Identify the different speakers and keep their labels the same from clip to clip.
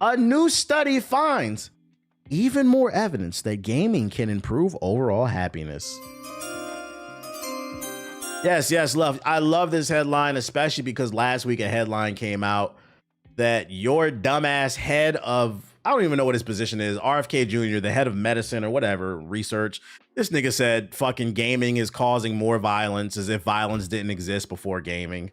Speaker 1: A new study finds even more evidence that gaming can improve overall happiness. Yes, love. I love this headline, especially because last week a headline came out that your dumbass head of, I don't even know what his position is, RFK Jr., the head of medicine or whatever, research. This nigga said fucking gaming is causing more violence, as if violence didn't exist before gaming.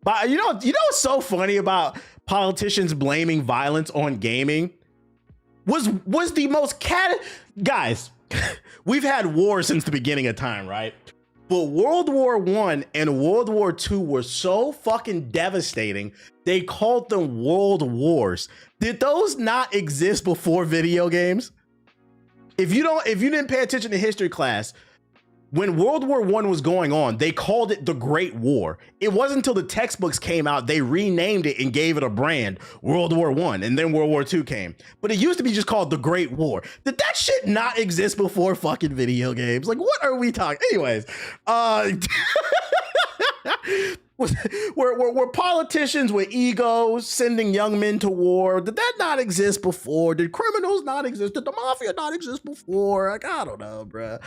Speaker 1: But you know what's so funny about politicians blaming violence on gaming? Was the most guys, we've had wars since the beginning of time, right? But World War I and World War II were so fucking devastating, they called them world wars. Did those not exist before video games? If you didn't pay attention to history class, when World War I was going on, they called it the Great War. It wasn't until the textbooks came out, they renamed it and gave it a brand, World War I, and then World War II came. But it used to be just called the Great War. Did that shit not exist before fucking video games? Like, what are we talking? Anyways, were politicians with egos sending young men to war? Did that not exist before? Did criminals not exist? Did the mafia not exist before? Like, I don't know, bruh.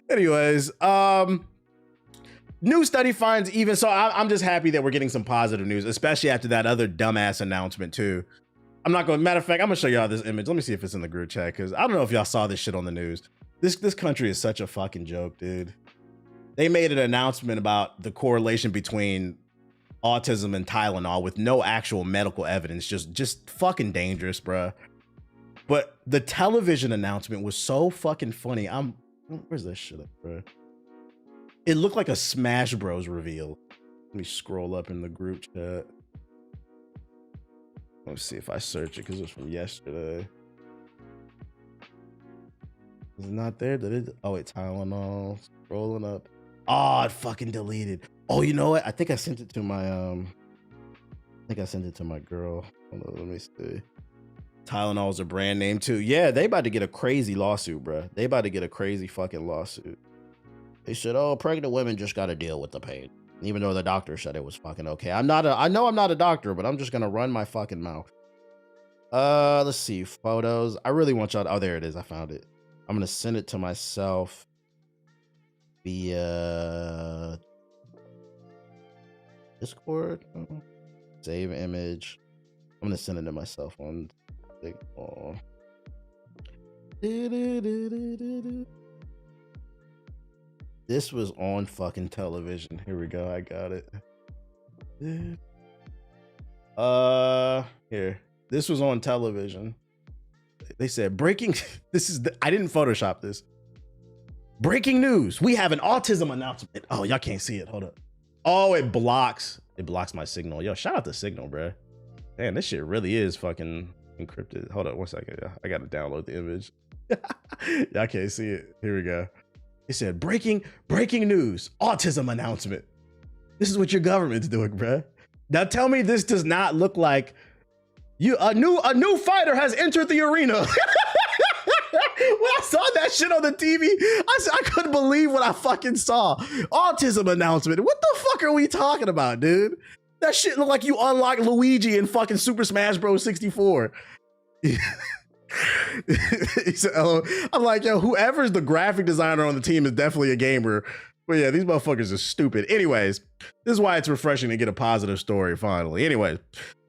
Speaker 1: Anyways, new study finds even so. I'm just happy that we're getting some positive news, especially after that other dumbass announcement too. I'm not going. Matter of fact, I'm gonna show y'all this image. Let me see if it's in the group chat, because I don't know if y'all saw this shit on the news. This country is such a fucking joke, dude. They made an announcement about the correlation between autism and Tylenol with no actual medical evidence. Just fucking dangerous, bruh. But the television announcement was so fucking funny. Where's this shit up, bruh? It looked like a Smash Bros reveal. Let me scroll up in the group chat. Let's see if I search it, because it was from yesterday. Is it not there? Oh wait, Tylenol. Scrolling up. Oh, it fucking deleted. Oh, you know what? I think I sent it to my girl. Hold on, let me see. Tylenol's a brand name too. Yeah, they about to get a crazy lawsuit, bro. They about to get a crazy fucking lawsuit. They said, oh, pregnant women just got to deal with the pain, even though the doctor said it was fucking okay. I know I'm not a doctor, but I'm just gonna run my fucking mouth. Let's see, photos. I really want y'all to, oh, there it is. I found it. I'm gonna send it to myself via Discord. Save image. I'm gonna send it to myself on Signal. This was on fucking television. Here we go. I got it. Here. This was on television. They said breaking. I didn't Photoshop this. Breaking news. We have an autism announcement. Oh, y'all can't see it. Hold up. Oh, it blocks my Signal. Yo, shout out to Signal, bro. Man, this shit really is fucking encrypted. Hold up 1 second. I gotta download the image. Y'all can't see it. Here we go. It said breaking news, autism announcement. This is what your government's doing, bro. Now tell me this does not look like a new fighter has entered the arena. When I saw that shit on the TV, I couldn't believe what I fucking saw. Autism announcement. What the fuck are we talking about, dude? That shit looked like you unlocked Luigi in fucking Super Smash Bros. 64. I'm like, yo, whoever's the graphic designer on the team is definitely a gamer. But yeah, these motherfuckers are stupid. Anyways, this is why it's refreshing to get a positive story finally. Anyways,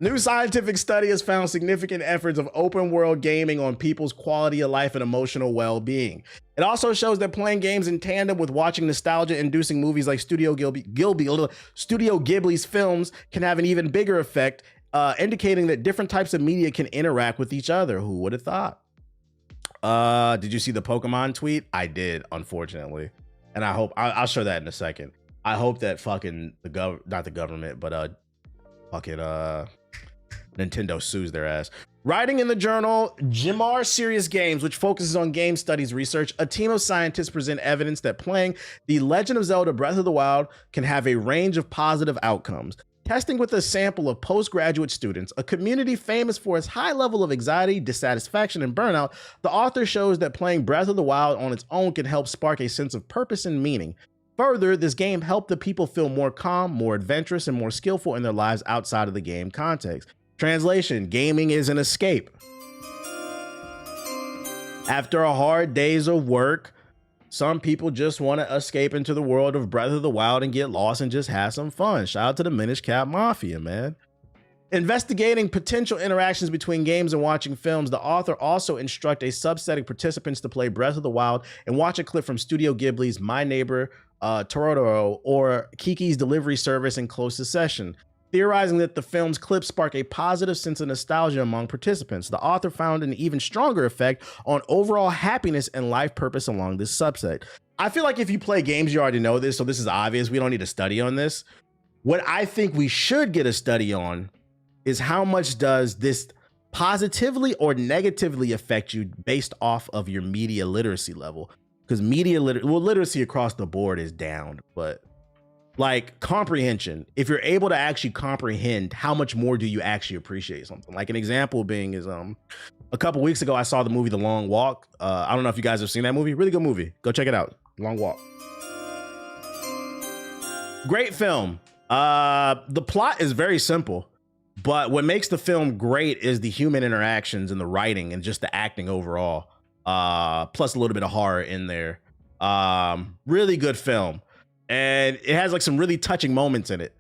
Speaker 1: new scientific study has found significant efforts of open world gaming on people's quality of life and emotional well-being. It also shows that playing games in tandem with watching nostalgia-inducing movies like Studio Ghibli's films can have an even bigger effect, indicating that different types of media can interact with each other. Who would have thought? Did you see the Pokemon tweet? I did, unfortunately. And I hope I'll show that in a second. I hope that fucking not the government, but fucking Nintendo sues their ass. Writing in the journal Jimar Serious Games, which focuses on game studies research, a team of scientists present evidence that playing The Legend of Zelda Breath of the Wild can have a range of positive outcomes. Testing with a sample of postgraduate students, a community famous for its high level of anxiety, dissatisfaction, and burnout, the author shows that playing Breath of the Wild on its own can help spark a sense of purpose and meaning. Further, this game helped the people feel more calm, more adventurous, and more skillful in their lives outside of the game context. Translation, gaming is an escape. After a hard days of work, some people just want to escape into the world of Breath of the Wild and get lost and just have some fun. Shout out to the Minish Cap Mafia, man. Investigating potential interactions between games and watching films, the author also instructed a subset of participants to play Breath of the Wild and watch a clip from Studio Ghibli's My Neighbor Totoro or Kiki's Delivery Service in close succession, theorizing that the film's clips spark a positive sense of nostalgia among participants. The author found an even stronger effect on overall happiness and life purpose along this subset. I feel like if you play games, you already know this, so this is obvious. We don't need a study on this. What I think we should get a study on is how much does this positively or negatively affect you based off of your media literacy level? Because literacy across the board is down, but like comprehension, if you're able to actually comprehend, how much more do you actually appreciate something? Like an example being is a couple weeks ago I saw the movie The Long Walk. I don't know if you guys have seen that movie. Really good movie. Go check it out. Long Walk. Great film. The plot is very simple. But what makes the film great is the human interactions and the writing and just the acting overall. Plus a little bit of horror in there. Really good film. And it has like some really touching moments in it.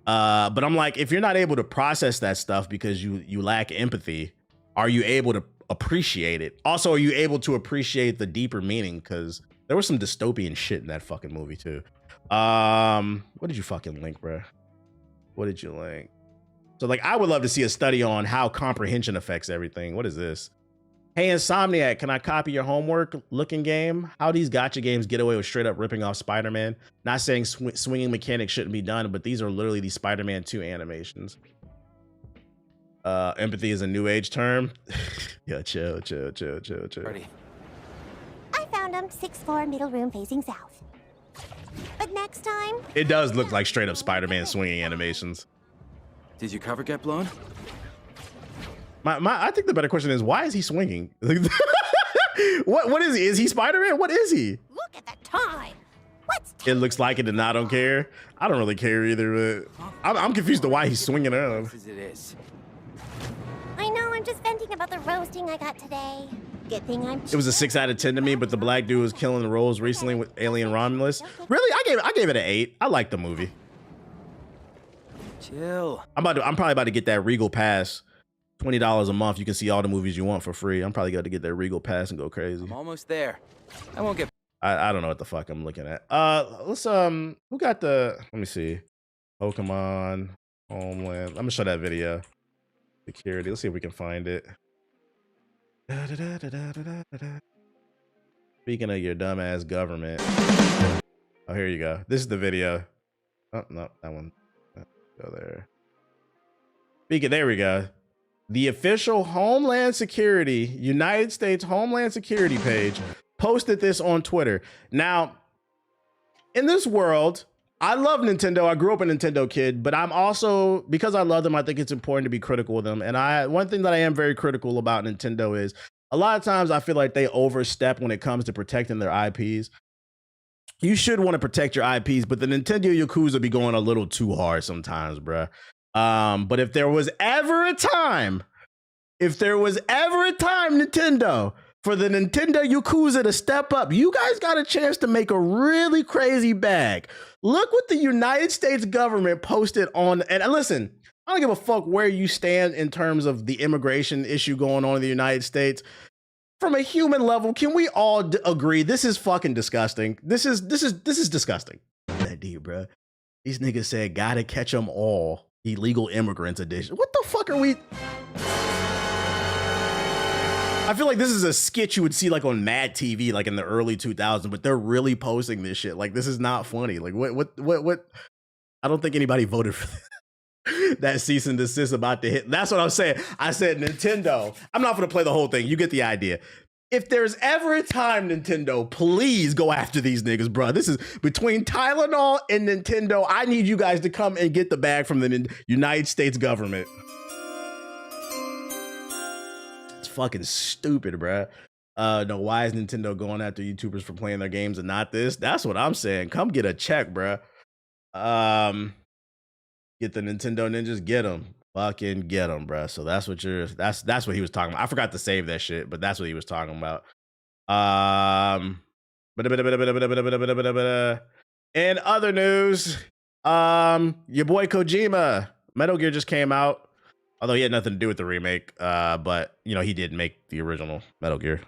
Speaker 1: But I'm like, if you're not able to process that stuff because you lack empathy, are you able to appreciate it? Also, are you able to appreciate the deeper meaning? Because there was some dystopian shit in that fucking movie too. What did you fucking link, bro? What did you link? So like, I would love to see a study on how comprehension affects everything. What is this? Hey, Insomniac, can I copy your homework looking game? How these gacha games get away with straight up ripping off Spider-Man? Not saying swinging mechanics shouldn't be done, but these are literally the Spider-Man 2 animations. Empathy is a new age term. Yo, chill.
Speaker 2: Ready.
Speaker 3: I found him, 6th floor, middle room facing south. But next time...
Speaker 1: It does look like straight up Spider-Man swinging animations.
Speaker 2: Did your cover get blown?
Speaker 1: I think the better question is, why is he swinging? What is he? Is he Spider-Man? What is he?
Speaker 3: Look at the time. What's
Speaker 1: It looks like it, and I don't care. I don't really care either, but I'm confused to why he's swinging around.
Speaker 2: As it is.
Speaker 3: I know, I'm just venting about the roasting I got today. Good thing I'm...
Speaker 1: It was a 6 out of 10 to me, but the black dude was killing the roles recently with Alien Romulus. Really? I gave it an 8. I like the movie.
Speaker 2: Chill.
Speaker 1: I'm probably about to get that Regal Pass. $20 a month. You can see all the movies you want for free. I'm probably going to get that Regal Pass and go crazy.
Speaker 2: I'm almost there. I won't get...
Speaker 1: I don't know what the fuck I'm looking at. Let's who got the... Let me see. Pokemon, Homeland. I'm gonna show that video. Security. Let's see if we can find it. Speaking of your dumbass government. Oh, here you go. This is the video. Oh, no, that one. Go there. Speaking, there we go. The official Homeland Security, United States Homeland Security page posted this on Twitter. Now, in this world, I love Nintendo. I grew up a Nintendo kid, but I'm also, because I love them, I think it's important to be critical of them. And one thing that I am very critical about Nintendo is a lot of times I feel like they overstep when it comes to protecting their IPs. You should want to protect your IPs, but the Nintendo Yakuza be going a little too hard sometimes, bruh. But if there was ever a time, Nintendo, for the Nintendo Yakuza to step up, you guys got a chance to make a really crazy bag. Look what the United States government posted on, and listen, I don't give a fuck where you stand in terms of the immigration issue going on in the United States. From a human level, can we all agree this is fucking disgusting? This is disgusting. That deep, bro. These niggas said gotta catch them all. Illegal immigrants edition. What the fuck are we? I feel like this is a skit you would see like on Mad TV, like in the early 2000s, but they're really posting this shit. Like, this is not funny. Like, what? I don't think anybody voted for that cease and desist about to hit. That's what I'm saying. I said, Nintendo, I'm not going to play the whole thing. You get the idea. If there's ever a time, Nintendo, please go after these niggas, bro. This is between Tylenol and Nintendo. I need you guys to come and get the bag from the United States government. It's fucking stupid, bro. No, why is Nintendo going after YouTubers for playing their games and not this? That's what I'm saying. Come get a check, bro. Get the Nintendo ninjas, get them. Fucking get him, bro. So that's what that's what he was talking about. I forgot to save that shit, but that's what he was talking about. In other news, your boy Kojima, Metal Gear just came out. Although he had nothing to do with the remake, but you know, he did make the original Metal Gear.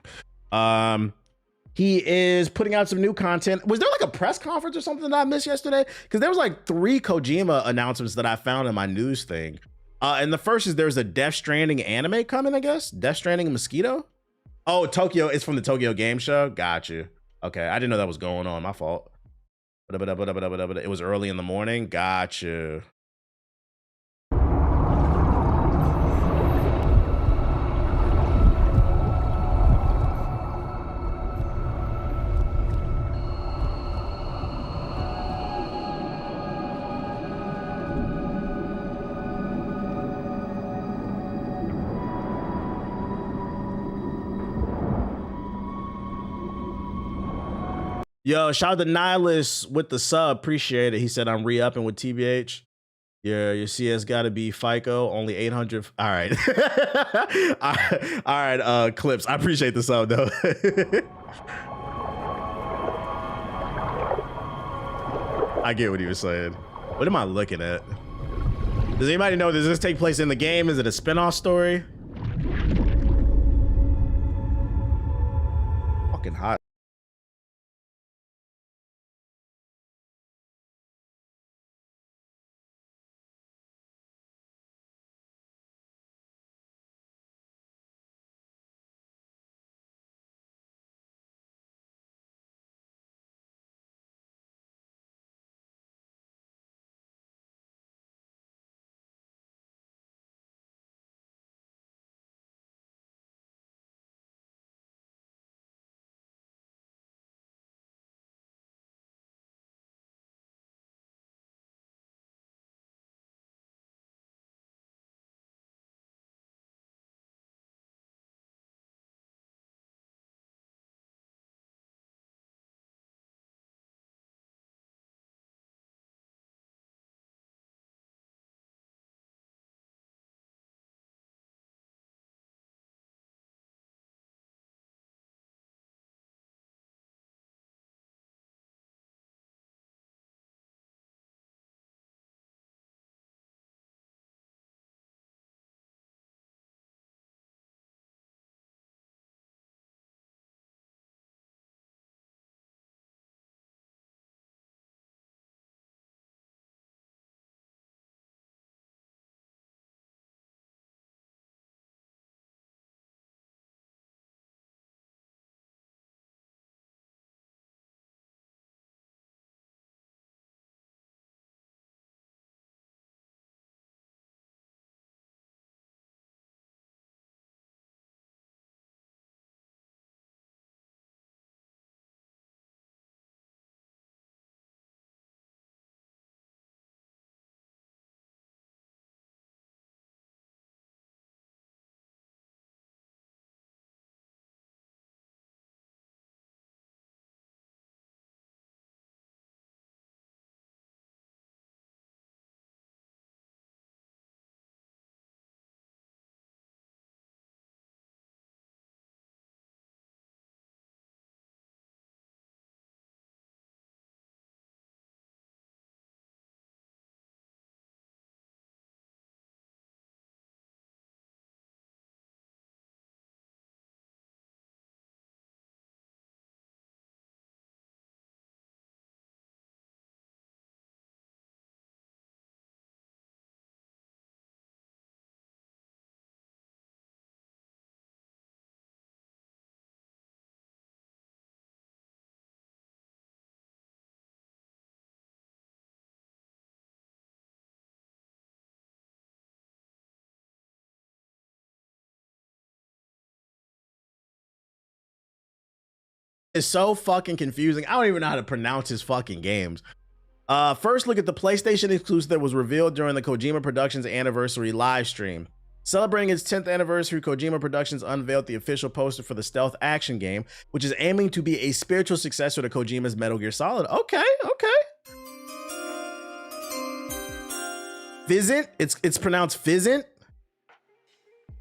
Speaker 1: He is putting out some new content. Was there like a press conference or something that I missed yesterday? Because there was like 3 Kojima announcements that I found in my news thing. And the first is there's a Death Stranding anime coming, I guess. Death Stranding Mosquito. Oh, Tokyo. It's from the Tokyo Game Show. Got you. Okay, I didn't know that was going on. My fault. It was early in the morning. Got you. Yo, shout out to Nihilus with the sub. Appreciate it. He said, I'm re-upping with TBH. Your CS got to be FICO, only 800. All right. All right, Clips. I appreciate the sub, though. I get what he was saying. What am I looking at? Does anybody know, does this take place in the game? Is it a spinoff story? Fucking hot. It's so fucking confusing. I don't even know how to pronounce his fucking games. First, look at the PlayStation exclusive that was revealed during the Kojima Productions anniversary live stream. Celebrating its 10th anniversary, Kojima Productions unveiled the official poster for the stealth action game, which is aiming to be a spiritual successor to Kojima's Metal Gear Solid. Okay, okay. Fizzant. It's pronounced Fizzant.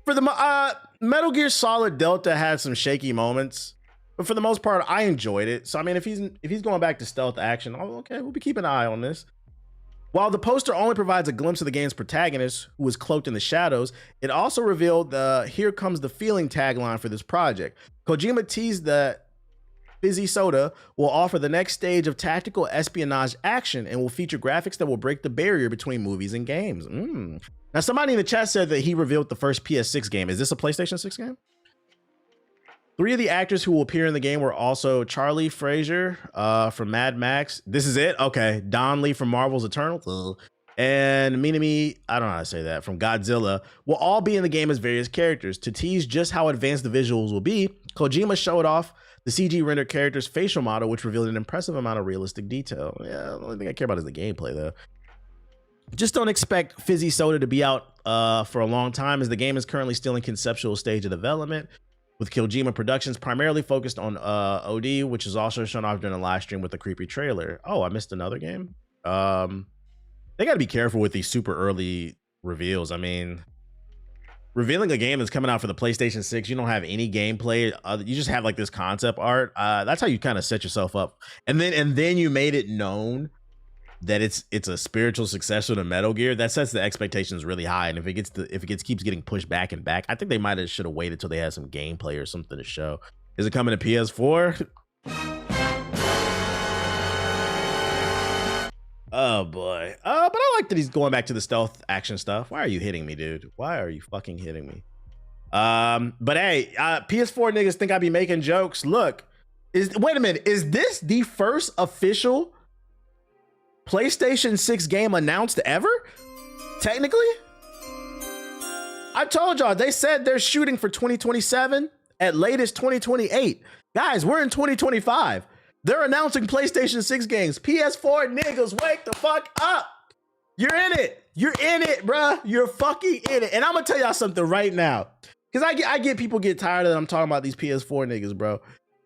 Speaker 1: For the Metal Gear Solid Delta had some shaky moments, but for the most part, I enjoyed it. So I mean, if he's going back to stealth action, oh, okay, we'll be keeping an eye on this. While the poster only provides a glimpse of the game's protagonist, who was cloaked in the shadows, it also revealed the "Here Comes the Feeling" tagline for this project. Kojima teased that Fizzy Soda will offer the next stage of tactical espionage action and will feature graphics that will break the barrier between movies and games. Now, somebody in the chat said that he revealed the first PS6 game. Is this a PlayStation 6 game? 3 of the actors who will appear in the game were also Charlie Fraser from Mad Max. This is it? Okay. Don Lee from Marvel's Eternal. And Minami, I don't know how to say that, from Godzilla, will all be in the game as various characters. To tease just how advanced the visuals will be, Kojima showed off the CG rendered character's facial model, which revealed an impressive amount of realistic detail. Yeah, the only thing I care about is the gameplay, though. Just don't expect Fizzy Soda to be out for a long time, as the game is currently still in conceptual stage of development, with Kojima Productions primarily focused on OD, which is also shown off during a live stream with a creepy trailer. Oh, I missed another game? They got to be careful with these super early reveals. I mean, revealing a game that's coming out for the PlayStation 6, you don't have any gameplay. You just have like this concept art. That's how you kind of set yourself up. And then you made it known that it's a spiritual successor to Metal Gear. That sets the expectations really high. And if it keeps getting pushed back and back, I think they should have waited till they had some gameplay or something to show. Is it coming to PS4? Oh boy. But I like that he's going back to the stealth action stuff. Why are you hitting me, dude? Why are you fucking hitting me? But hey, PS4 niggas think I be making jokes. Look, wait a minute. Is this the first official PlayStation 6 game announced ever? Technically? I told y'all, they said they're shooting for 2027, at latest 2028. Guys, we're in 2025. They're announcing PlayStation 6 games. PS4 niggas, wake the fuck up. You're in it. You're in it, bruh. You're fucking in it. And I'm gonna tell y'all something right now, because I get people get tired of that I'm talking about these PS4 niggas, bro.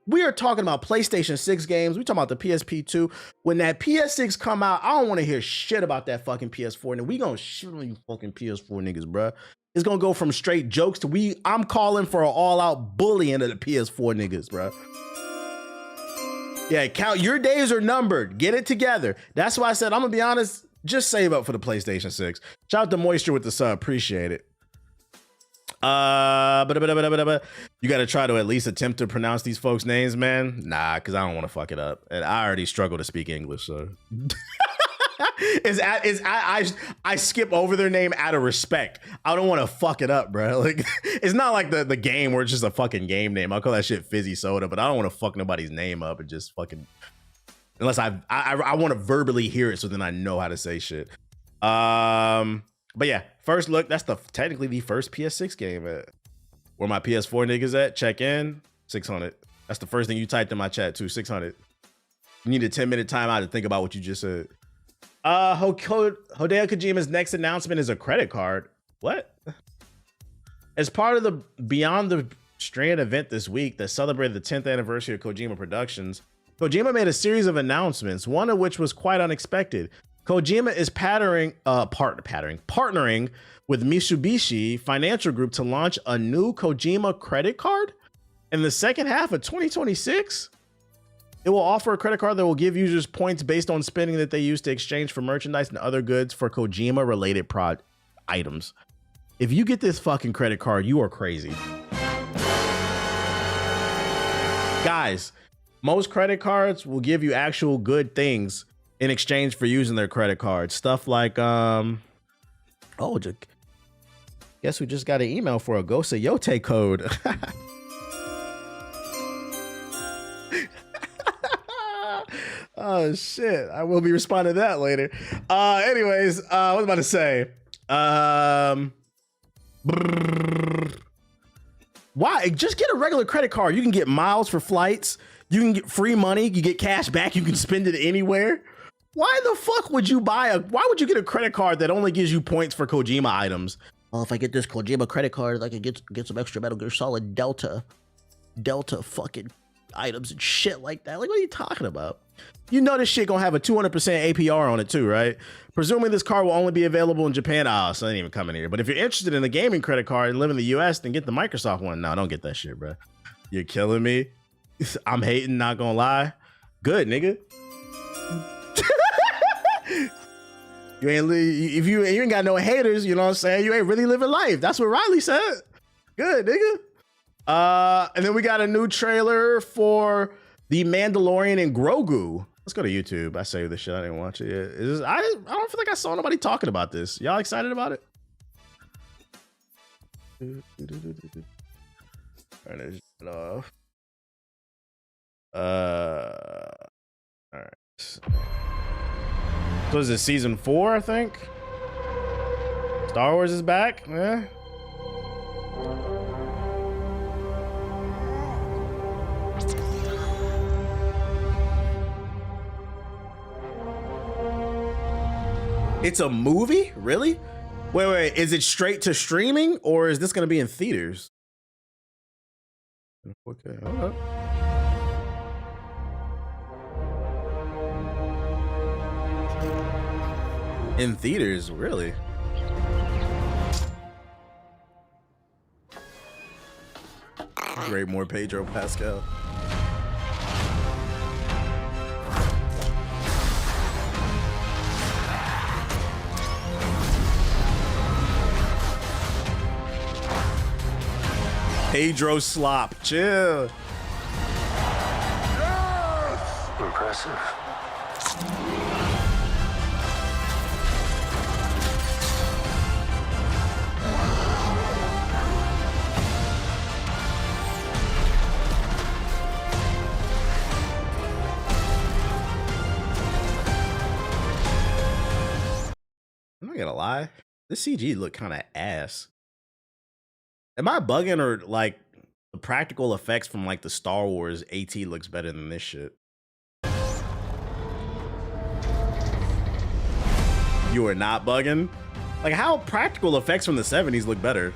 Speaker 1: We are talking about PlayStation 6 games. We talking about the PSP2. When that PS6 come out, I don't want to hear shit about that fucking PS4. And we gonna shit on you fucking PS4 niggas, bruh. It's gonna go from straight jokes to I'm calling for an all-out bullying of the PS4 niggas, bruh. Yeah, count your days are numbered. Get it together. That's why I said, I'm gonna be honest, just save up for the PlayStation 6. Shout out to Moisture with the sub. Appreciate it. You gotta try to at least attempt to pronounce these folks' names, man. Nah, because I don't want to fuck it up, and I already struggle to speak English, so I skip over their name out of respect. I don't want to fuck it up, bro. Like, it's not like the game where it's just a fucking game name. I'll call that shit Fizzy Soda, but I don't want to fuck nobody's name up and just fucking, unless I want to verbally hear it so then I know how to say shit. But yeah, first look, that's technically the first PS6 game. Where my PS4 niggas at? Check in, 600. That's the first thing you typed in my chat too, 600. You need a 10-minute timeout to think about what you just said. Hideo Kojima's next announcement is a credit card. What? As part of the Beyond the Strand event this week that celebrated the 10th anniversary of Kojima Productions, Kojima made a series of announcements, one of which was quite unexpected. Kojima is partnering with Mitsubishi Financial Group to launch a new Kojima credit card in the second half of 2026. It will offer a credit card that will give users points based on spending that they use to exchange for merchandise and other goods for Kojima related items. If you get this fucking credit card, you are crazy. Guys, most credit cards will give you actual good things in exchange for using their credit card. Stuff like, guess we just got an email for a Gosayote code. Oh shit, I will be responding to that later. Anyways, what was I about to say? Why? Just get a regular credit card. You can get miles for flights. You can get free money. You get cash back. You can spend it anywhere. Why the fuck would you why would you get a credit card that only gives you points for Kojima items? Oh, if I get this Kojima credit card, I can get some extra Metal Gear Solid Delta fucking items and shit like that. Like, what are you talking about? You know this shit gonna have a 200% APR on it too, right? Presuming this card will only be available in Japan. Oh, so it ain't even coming here. But if you're interested in a gaming credit card and live in the US, then get the Microsoft one. No, don't get that shit, bro. You're killing me. I'm hating, not gonna lie. Good, nigga. You ain't if you ain't got no haters, you know what I'm saying? You ain't really living life. That's what Riley said. Good, nigga. And then we got a new trailer for The Mandalorian and Grogu. Let's go to YouTube. I saved this shit. I didn't watch it yet. I don't feel like I saw nobody talking about this. Y'all excited about it? Turn this shit off. All right. So is it season 4, I think? Star Wars is back? Yeah. It's a movie? Really? Wait. Is it straight to streaming or is this going to be in theaters? Okay. Okay. In theaters, really? Great, more Pedro Pascal. Pedro Slop, chill.
Speaker 4: Impressive.
Speaker 1: I'm not gonna lie, this CG look kind of ass. Am I bugging, or like the practical effects from like the Star Wars AT looks better than this shit? You are not bugging? Like, how practical effects from the 70s look better?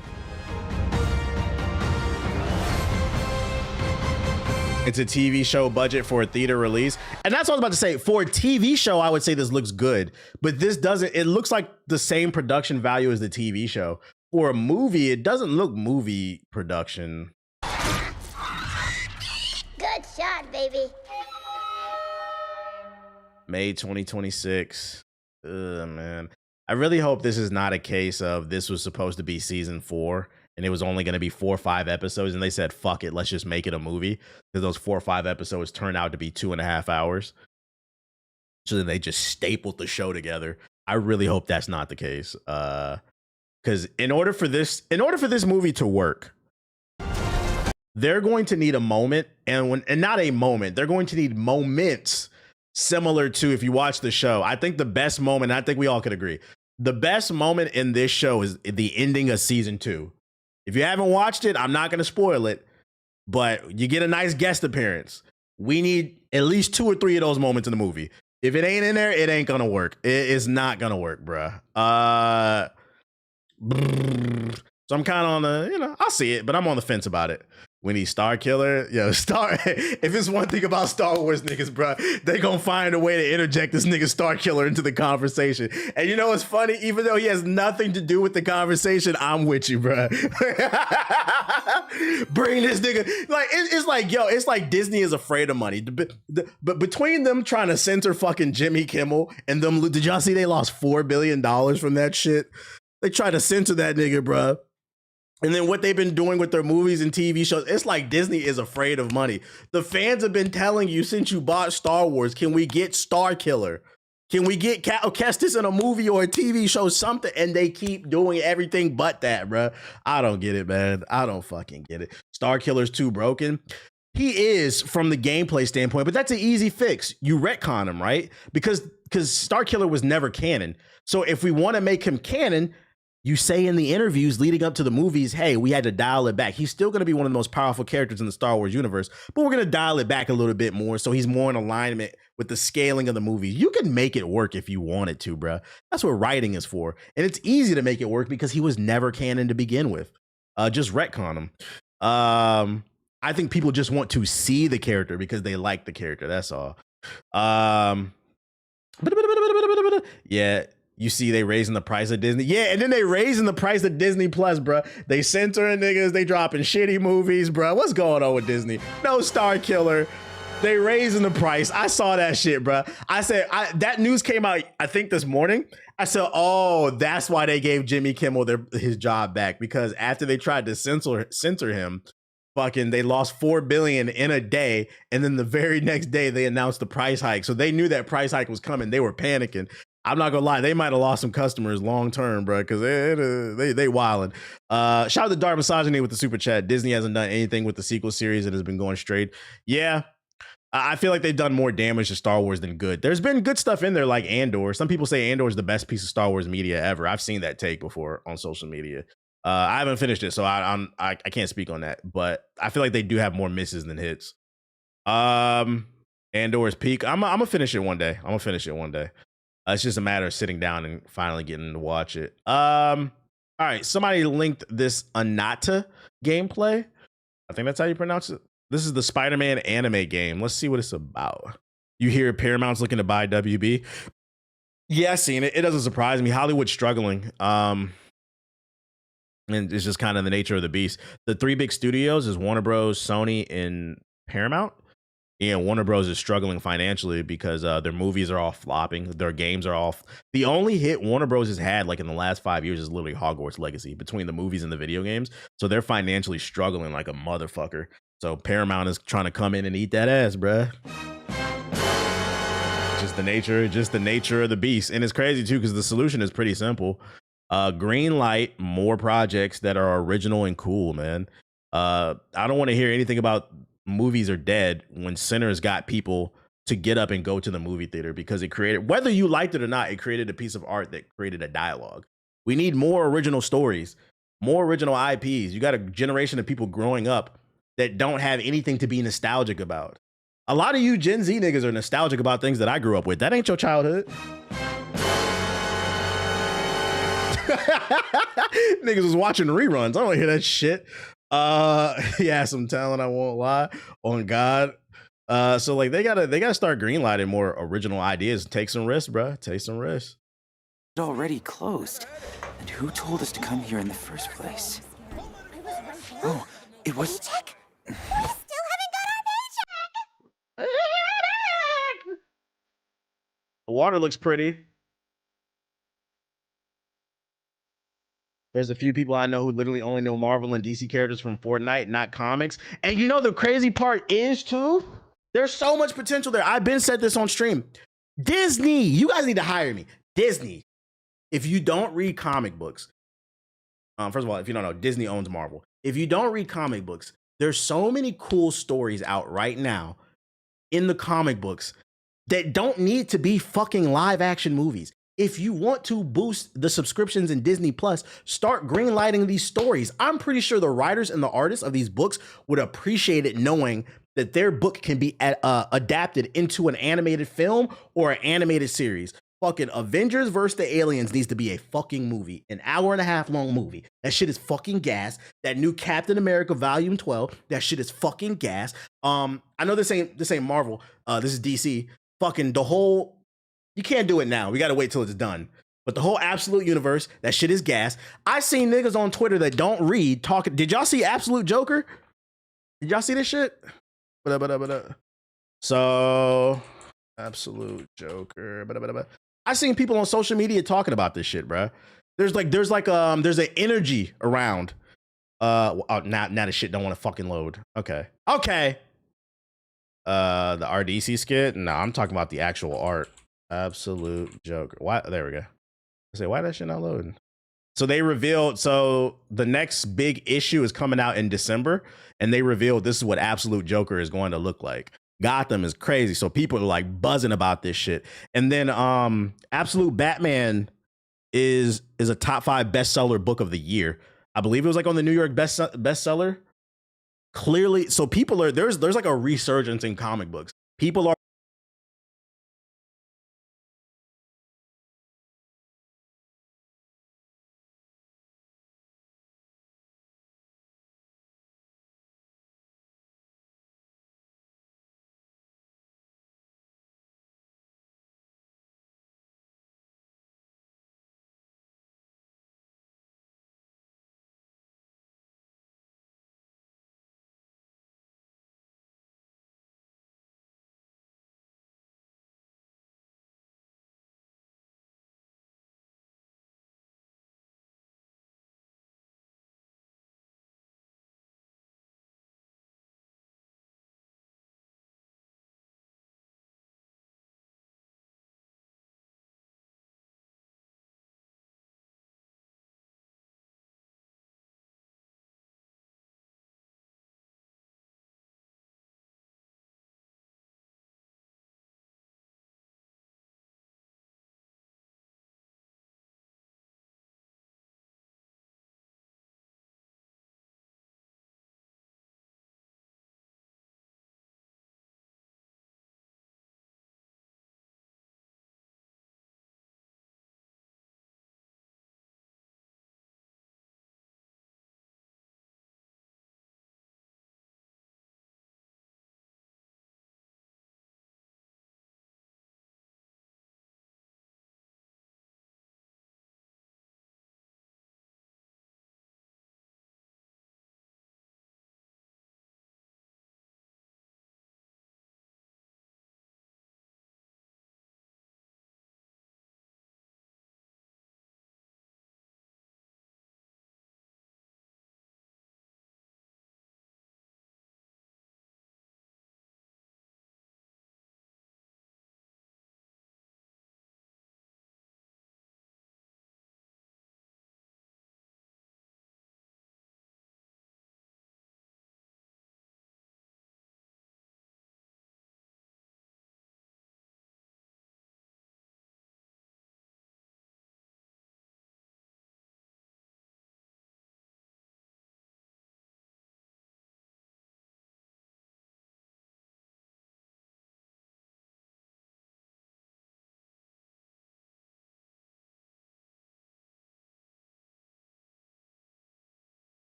Speaker 1: It's a TV show budget for a theater release. And that's what I was about to say. For a TV show, I would say this looks good, but this doesn't. It looks like the same production value as the TV show. For a movie, it doesn't look movie production.
Speaker 3: Good shot, baby.
Speaker 1: May 2026. Ugh, man. I really hope this is not a case of this was supposed to be season 4 and it was only going to be 4 or 5 episodes and they said, fuck it, let's just make it a movie. Because those 4 or 5 episodes turned out to be 2.5 hours. So then they just stapled the show together. I really hope that's not the case. Because in order for this movie to work, they're going to need a moment, and not a moment, they're going to need moments similar to, if you watch the show, I think the best moment, I think we all could agree, the best moment in this show is the ending of season 2. If you haven't watched it, I'm not going to spoil it, but you get a nice guest appearance. We need at least 2 or 3 of those moments in the movie. If it ain't in there, it ain't gonna work. It is not gonna work, bruh. So I'm kind of on the, I'll see it, but I'm on the fence about it. We need Star Killer. If it's one thing about Star Wars niggas, bro, they gonna find a way to interject this nigga Star Killer into the conversation. And you know what's funny? Even though he has nothing to do with the conversation, I'm with you, bro. Bring this nigga. Like, it's like, yo, it's like Disney is afraid of money. But between them trying to censor fucking Jimmy Kimmel and them, did y'all see they lost $4 billion from that shit? They try to censor that nigga, bro. And then what they've been doing with their movies and TV shows, it's like Disney is afraid of money. The fans have been telling you since you bought Star Wars, can we get Star Killer? Can we get Kestis in a movie or a TV show, something? And they keep doing everything but that, bro. I don't get it, man. I don't fucking get it. Star Killer's too broken. He is from the gameplay standpoint, but that's an easy fix. You retcon him, right? Because Star Killer was never canon. So if we want to make him canon, you say in the interviews leading up to the movies, hey, we had to dial it back. He's still going to be one of the most powerful characters in the Star Wars universe, but we're going to dial it back a little bit more so he's more in alignment with the scaling of the movies. You can make it work if you wanted to, bro. That's what writing is for. And it's easy to make it work because he was never canon to begin with. Just retcon him. I think people just want to see the character because they like the character. That's all. Um, yeah, you see they raising the price of Disney. Yeah, and then they raising the price of Disney Plus, bro. They censoring niggas. They dropping shitty movies, bro. What's going on with Disney? No Star Killer. They raising the price. I saw that shit, bro. I said that news came out, I think this morning. I said, oh, that's why they gave Jimmy Kimmel his job back, because after they tried to censor him, fucking they lost $4 billion in a day, and then the very next day they announced the price hike. So they knew that price hike was coming. They were panicking. I'm not gonna lie, they might have lost some customers long term, bro, because they wilding. Shout out to Dark Misogyny with the super chat. Disney hasn't done anything with the sequel series and has been going straight. Yeah. I feel like they've done more damage to Star Wars than good. There's been good stuff in there, like Andor. Some people say Andor is the best piece of Star Wars media ever. I've seen that take before on social media. I haven't finished it, so I can't speak on that. But I feel like they do have more misses than hits. Andor's peak. I'm gonna finish it one day. It's just a matter of sitting down and finally getting to watch it. All right. Somebody linked this Anata gameplay. I think that's how you pronounce it. This is the Spider-Man anime game. Let's see what it's about. You hear Paramount's looking to buy WB. Yeah, I've seen it. It doesn't surprise me. Hollywood's struggling. And it's just kind of the nature of the beast. The three big studios is Warner Bros., Sony, and Paramount. And Warner Bros. Is struggling financially because their movies are all flopping. Their games are all... The only hit Warner Bros. Has had like in the last 5 years is literally Hogwarts Legacy between the movies and the video games. So they're financially struggling like a motherfucker. So Paramount is trying to come in and eat that ass, bruh. Just the nature of the beast. And it's crazy too, because the solution is pretty simple. Green light more projects that are original and cool, man. I don't want to hear anything about movies are dead when Sinners got people to get up and go to the movie theater, because it created, whether you liked it or not, it created a piece of art that created a dialogue. We need more original stories, more original IPs. You got a generation of people growing up that don't have anything to be nostalgic about. A lot of you Gen Z niggas are nostalgic about things that I grew up with. That ain't your childhood. Niggas was watching reruns. I don't hear that shit. He has some talent, I won't lie. On God. So like they gotta start greenlighting more original ideas. Take some risks, bro. Take some risks.
Speaker 2: It's already closed. And who told us to come here in the first place? Oh, it was...
Speaker 3: Paycheck? We still haven't got our paycheck!
Speaker 1: The water looks pretty. There's a few people I know who literally only know Marvel and DC characters from Fortnite, not comics. And you know the crazy part is too, there's so much potential there. I've been said this on stream. Disney, you guys need to hire me. Disney, if you don't read comic books, first of all, if you don't know, Disney owns Marvel. If you don't read comic books, there's so many cool stories out right now in the comic books that don't need to be fucking live action movies. If you want to boost the subscriptions in Disney Plus, start greenlighting these stories. I'm pretty sure the writers and the artists of these books would appreciate it, knowing that their book can be adapted into an animated film or an animated series. Fucking Avengers vs. the Aliens needs to be a fucking movie, an hour-and-a-half long movie. That shit is fucking gas. That new Captain America Volume 12, that shit is fucking gas. I know this ain't Marvel. This is DC. Fucking the whole, you can't do it now. We gotta wait till it's done. But the whole Absolute Universe, that shit is gas. I seen niggas on Twitter that don't read talking. Did y'all see Absolute Joker? Did y'all see this shit? So Absolute Joker. I seen people on social media talking about this shit, bro. There's an energy around. Now the shit don't want to fucking load. Okay. The RDC skit? No, I'm talking about the actual art. Absolute Joker. Why? There we go. I say, why that shit not loading? So they revealed, so the next big issue is coming out in December, and they revealed this is what Absolute Joker is going to look like. Gotham is crazy, so people are like buzzing about this shit. And then Absolute Batman is a top 5 bestseller book of the year. I believe it was like on the New York bestseller. Clearly, so people are there's like a resurgence in comic books. People are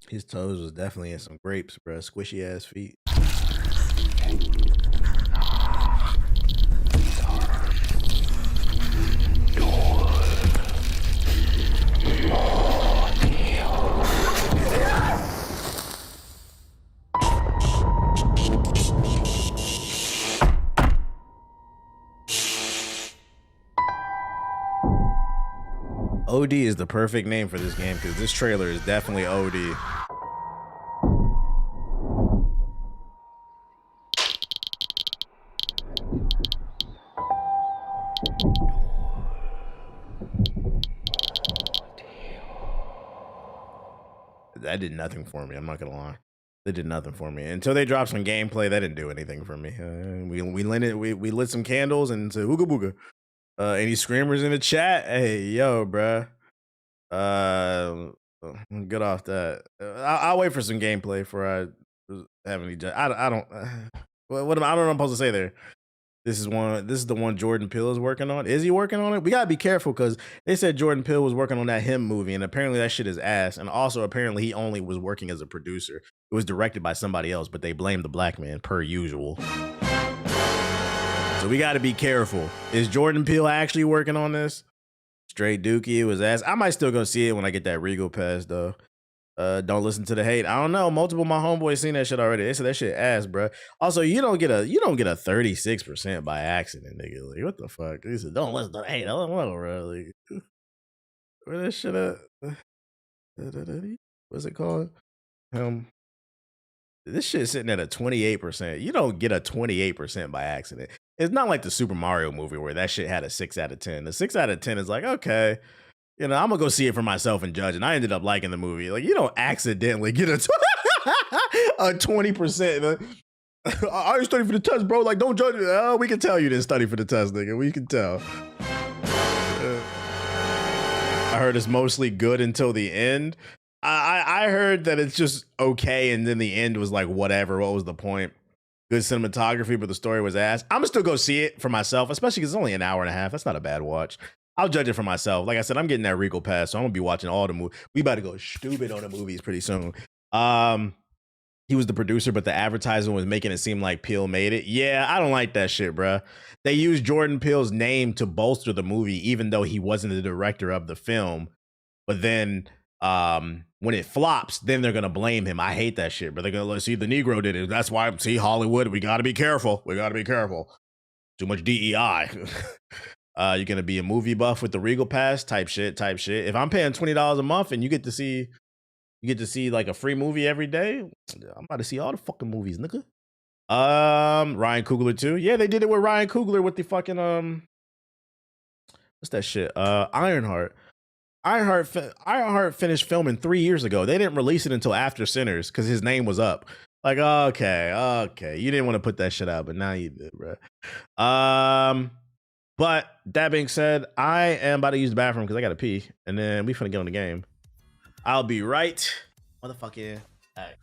Speaker 1: His toes was definitely in some grapes, bro. Squishy ass feet. OD is the perfect name for this game because this trailer is definitely OD. That did nothing for me. I'm not gonna lie. They did nothing for me until they dropped some gameplay. That didn't do anything for me. We lit some candles and said ooga booga. Any screamers in the chat? Hey, yo, bruh. Get off that. I'll wait for some gameplay before I have any. I don't. What am I? I don't know what I'm supposed to say there. This is the one Jordan Peele is working on. Is he working on it? We gotta be careful because they said Jordan Peele was working on that Him movie, and apparently that shit is ass. And also apparently he only was working as a producer. It was directed by somebody else, but they blamed the black man per usual. So we gotta be careful. Is Jordan Peele actually working on this? Straight Dookie, it was ass. I might still go see it when I get that Regal pass though. Don't listen to the hate. I don't know. Multiple of my homeboys seen that shit already. They said that shit ass, bro. Also, you don't get a 36% by accident, nigga. Like, what the fuck? They said, don't listen to the hate. I don't know, bro. Like, where that shit at? What's it called? This shit's sitting at a 28%. You don't get a 28% by accident. It's not like the Super Mario movie where that shit had a 6 out of 10. The 6 out of 10 is like, okay, you know, I'm gonna go see it for myself and judge. And I ended up liking the movie. Like, you don't accidentally get a 20%. I didn't study for the test, bro. Like, don't judge me. Oh, we can tell you didn't study for the test, nigga. We can tell. I heard it's mostly good until the end. I heard that it's just okay, and then the end was like whatever. What was the point? Good cinematography, but the story was ass. I'm gonna still go see it for myself, especially because it's only an hour and a half. That's not a bad watch. I'll judge it for myself. Like I said, I'm getting that Regal pass, so I'm gonna be watching all the movies. We about to go stupid on the movies pretty soon. He was the producer, but the advertisement was making it seem like Peele made it. Yeah, I don't like that shit, bruh. They used Jordan Peele's name to bolster the movie, even though he wasn't the director of the film. But then when it flops, then they're gonna blame him. I hate that shit, but they're gonna see the Negro did it. That's why, see, Hollywood, we gotta be careful. We gotta be careful. Too much DEI. You're gonna be a movie buff with the Regal Pass type shit. If I'm paying $20 a month and you get to see like a free movie every day, I'm about to see all the fucking movies, nigga. Ryan Coogler too. Yeah, they did it with Ryan Coogler with the fucking what's that shit? Ironheart. Ironheart finished filming 3 years ago. They didn't release it until after Sinners because his name was up. Like, okay, you didn't want to put that shit out, but now you did, bro. But that being said, I am about to use the bathroom because I gotta pee, and then we finna get on the game. I'll be right, motherfucking. All right.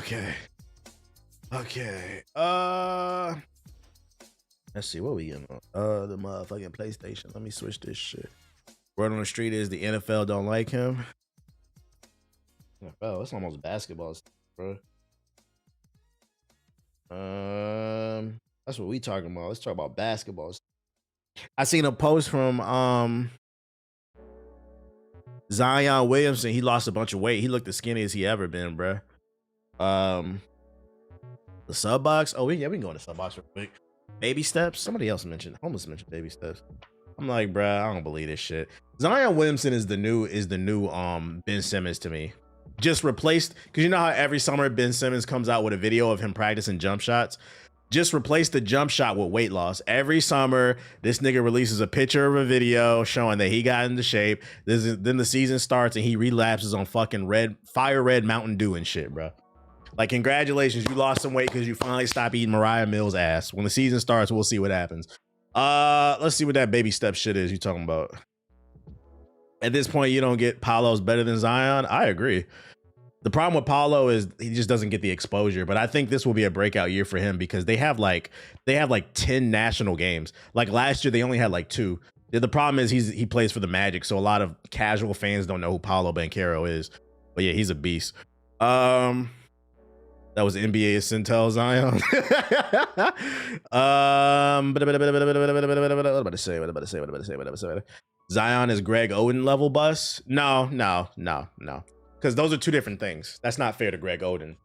Speaker 1: Okay. Let's see what we getting on. The motherfucking PlayStation. Let me switch this shit. Word on the street is the NFL don't like him. NFL, it's almost basketball, bro. That's what we talking about. Let's talk about basketball. I seen a post from Zion Williamson. He lost a bunch of weight. He looked the skinniest he ever been, bro. The sub box. Oh, we can go into sub box real quick. Baby steps. Somebody else mentioned. Homeless mentioned baby steps. I'm like, bruh, I don't believe this shit. Zion Williamson is the new Ben Simmons to me. Just replaced, because you know how every summer Ben Simmons comes out with a video of him practicing jump shots. Just replace the jump shot with weight loss. Every summer, this nigga releases a picture of a video showing that he got into shape. Then the season starts and he relapses on fucking fire red Mountain Dew and shit, bro. Like, congratulations, you lost some weight because you finally stopped eating Mariah Mills' ass. When the season starts, we'll see what happens. Let's see what that baby step shit is you talking about. At this point, you don't get Paolo's better than Zion. I agree. The problem with Paolo is he just doesn't get the exposure, but I think this will be a breakout year for him because they have like 10 national games. Like last year, they only had like 2. The problem is he plays for the Magic, so a lot of casual fans don't know who Paolo Banchero is. But yeah, he's a beast. That was NBA Centel Zion. What about to say? Zion is Greg Oden level bus? No. Because those are 2 different things. That's not fair to Greg Oden.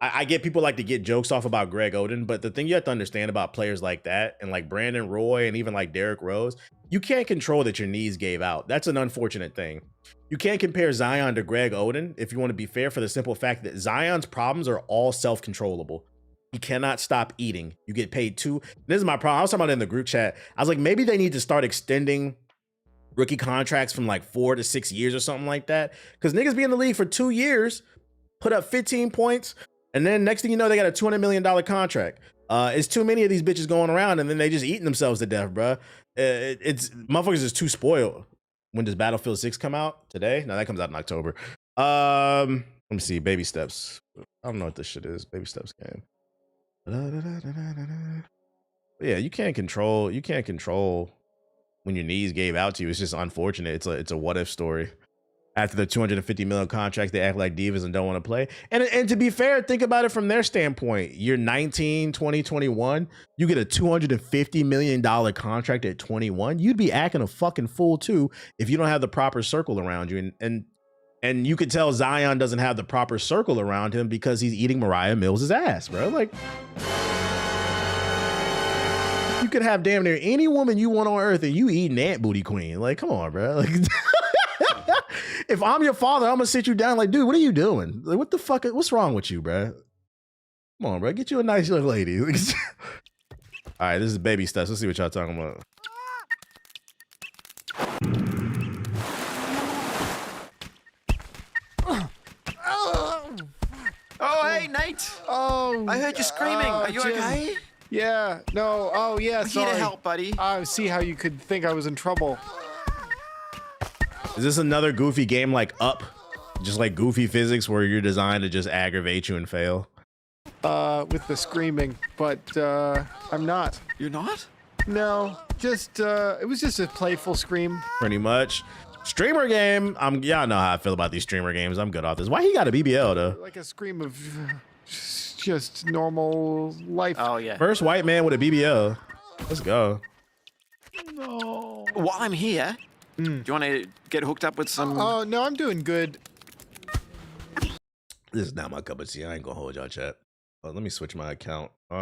Speaker 1: I get people like to get jokes off about Greg Oden, but the thing you have to understand about players like that and like Brandon Roy and even like Derrick Rose, you can't control that your knees gave out. That's an unfortunate thing. You can't compare Zion to Greg Oden if you want to be fair, for the simple fact that Zion's problems are all self-controllable. He cannot stop eating. You get paid too. This is my problem. I was talking about it in the group chat. I was like, maybe they need to start extending rookie contracts from like 4 to 6 years or something like that. Because niggas be in the league for 2 years, put up 15 points, and then next thing you know, they got a $200 million contract. It's too many of these bitches going around, and then they just eating themselves to death, bro. It's motherfuckers is too spoiled. When does Battlefield 6 come out? Today? No, that comes out in October. Let me see. Baby steps. I don't know what this shit is. Baby steps game. Yeah, you can't control when your knees gave out to you. It's just unfortunate. It's a what if story. After the $250 million contract, they act like divas and don't want to play. And to be fair, think about it from their standpoint. You're 19, 20, 21. You get a $250 million contract at 21. You'd be acting a fucking fool too if you don't have the proper circle around you. And you could tell Zion doesn't have the proper circle around him because he's eating Mariah Mills' ass, bro. Like, you could have damn near any woman you want on earth and you eating Ant Booty Queen. Like, come on, bro. Like, if I'm your father, I'm gonna sit you down like, dude, what are you doing? Like, what the fuck? What's wrong with you, bro? Come on, bro. Get you a nice young lady. All right, this is baby steps. Let's see what y'all talking about.
Speaker 2: Oh, hey, Nate.
Speaker 5: Oh,
Speaker 2: I heard you screaming. Are you
Speaker 5: Jim.
Speaker 2: okay?
Speaker 5: Yeah, no, oh yeah,
Speaker 2: I'm
Speaker 5: sorry.
Speaker 2: here to help, buddy.
Speaker 5: I see how you could think I was in trouble.
Speaker 1: Is this another goofy game like Up? Just like goofy physics where you're designed to just aggravate you and fail?
Speaker 5: With the screaming, but I'm not.
Speaker 2: You're not?
Speaker 5: No, just it was just a playful scream.
Speaker 1: Pretty much. Streamer game. Y'all know how I feel about these streamer games. I'm good off this. Why he got a BBL though?
Speaker 5: Like a scream of just normal life.
Speaker 2: Oh, yeah.
Speaker 1: First white man with a BBL. Let's go.
Speaker 5: No.
Speaker 2: While I'm here, do you want to get hooked up with some...
Speaker 5: Oh, no, I'm doing good.
Speaker 1: This is not my cup of tea. I ain't gonna hold y'all chat. Let me switch my account. We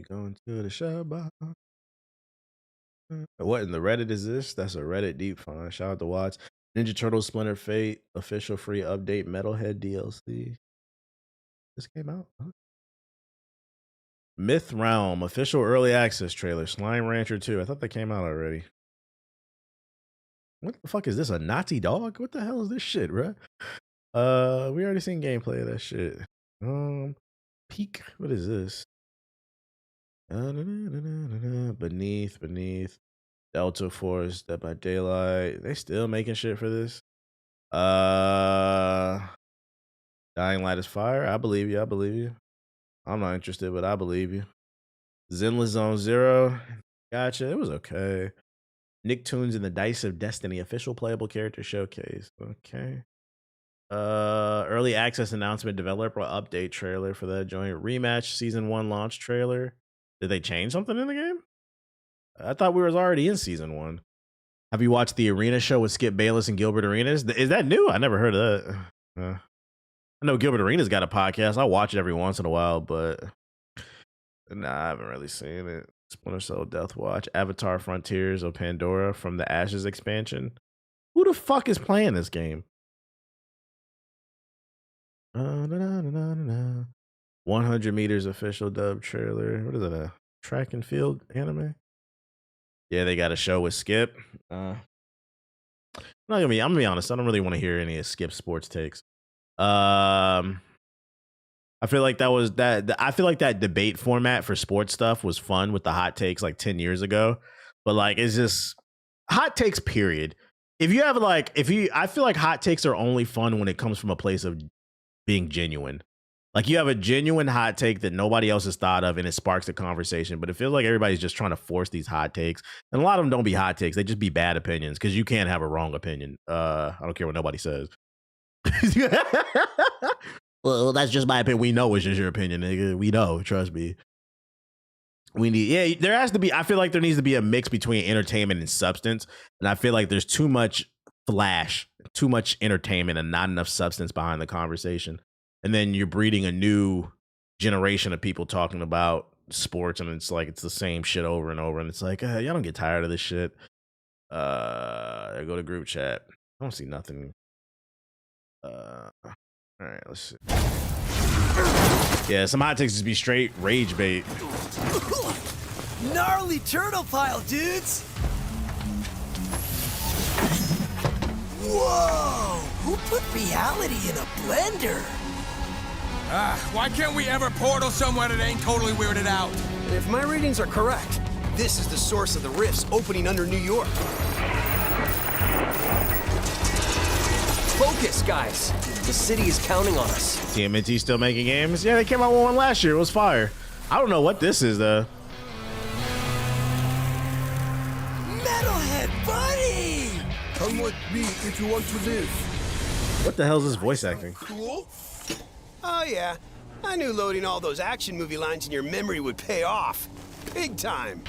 Speaker 1: going to the shop. What in the Reddit is this? That's a Reddit deep find. Shout out to Watts. Ninja Turtles Splinter Fate official free update Metalhead DLC. This came out. Huh? Myth Realm official early access trailer. Slime Rancher 2. I thought that came out already. What the fuck is this? A Nazi dog? What the hell is this shit, bro? We already seen gameplay of that shit. Peak. What is this? Beneath. Delta Force, Dead by Daylight. They still making shit for this? Dying Light is fire. I believe you. I believe you. I'm not interested, but I believe you. Zenless Zone Zero. Gotcha. It was okay. Nicktoons and the Dice of Destiny official playable character showcase. Okay. Early access announcement, developer update trailer for that joint. Rematch season 1 launch trailer. Did they change something in the game? I thought we was already in season 1. Have you watched the Arena show with Skip Bayless and Gilbert Arenas? Is that new? I never heard of that. I know Gilbert Arenas got a podcast. I watch it every once in a while, but nah, I haven't really seen it. Splinter Cell Death Watch, Avatar Frontiers of Pandora from the Ashes expansion. Who the fuck is playing this game? 100 meters official dub trailer. What is it? A track and field anime? Yeah, they got a show with Skip. I'm gonna be honest. I don't really want to hear any of Skip's sports takes. I feel like I feel like that debate format for sports stuff was fun with the hot takes like 10 years ago. But like, it's just hot takes, period. I feel like hot takes are only fun when it comes from a place of being genuine. Like, you have a genuine hot take that nobody else has thought of and it sparks a conversation, but it feels like everybody's just trying to force these hot takes. And a lot of them don't be hot takes. They just be bad opinions because you can't have a wrong opinion. I don't care what nobody says. Well, that's just my opinion. We know it's just your opinion, nigga. We know, trust me. There has to be, I feel like there needs to be a mix between entertainment and substance. And I feel like there's too much flash, too much entertainment and not enough substance behind the conversation. And then you're breeding a new generation of people talking about sports, and it's like it's the same shit over and over. And it's like, y'all don't get tired of this shit. I go to group chat. I don't see nothing. All right, let's see. Yeah, some hot takes just be straight rage bait.
Speaker 6: Gnarly turtle pile, dudes! Whoa! Who put reality in a blender?
Speaker 7: Why can't we ever portal somewhere that ain't totally weirded out?
Speaker 6: If my readings are correct, this is the source of the rifts opening under New York. Focus, guys. The city is counting on us.
Speaker 1: TMNT still making games? Yeah, they came out with one last year. It was fire. I don't know what this is, though.
Speaker 6: Metalhead, buddy!
Speaker 8: Come with me if you want to live.
Speaker 1: What the hell is this voice acting?
Speaker 6: Cool. Oh, yeah. I knew loading all those action movie lines in your memory would pay off. Big time.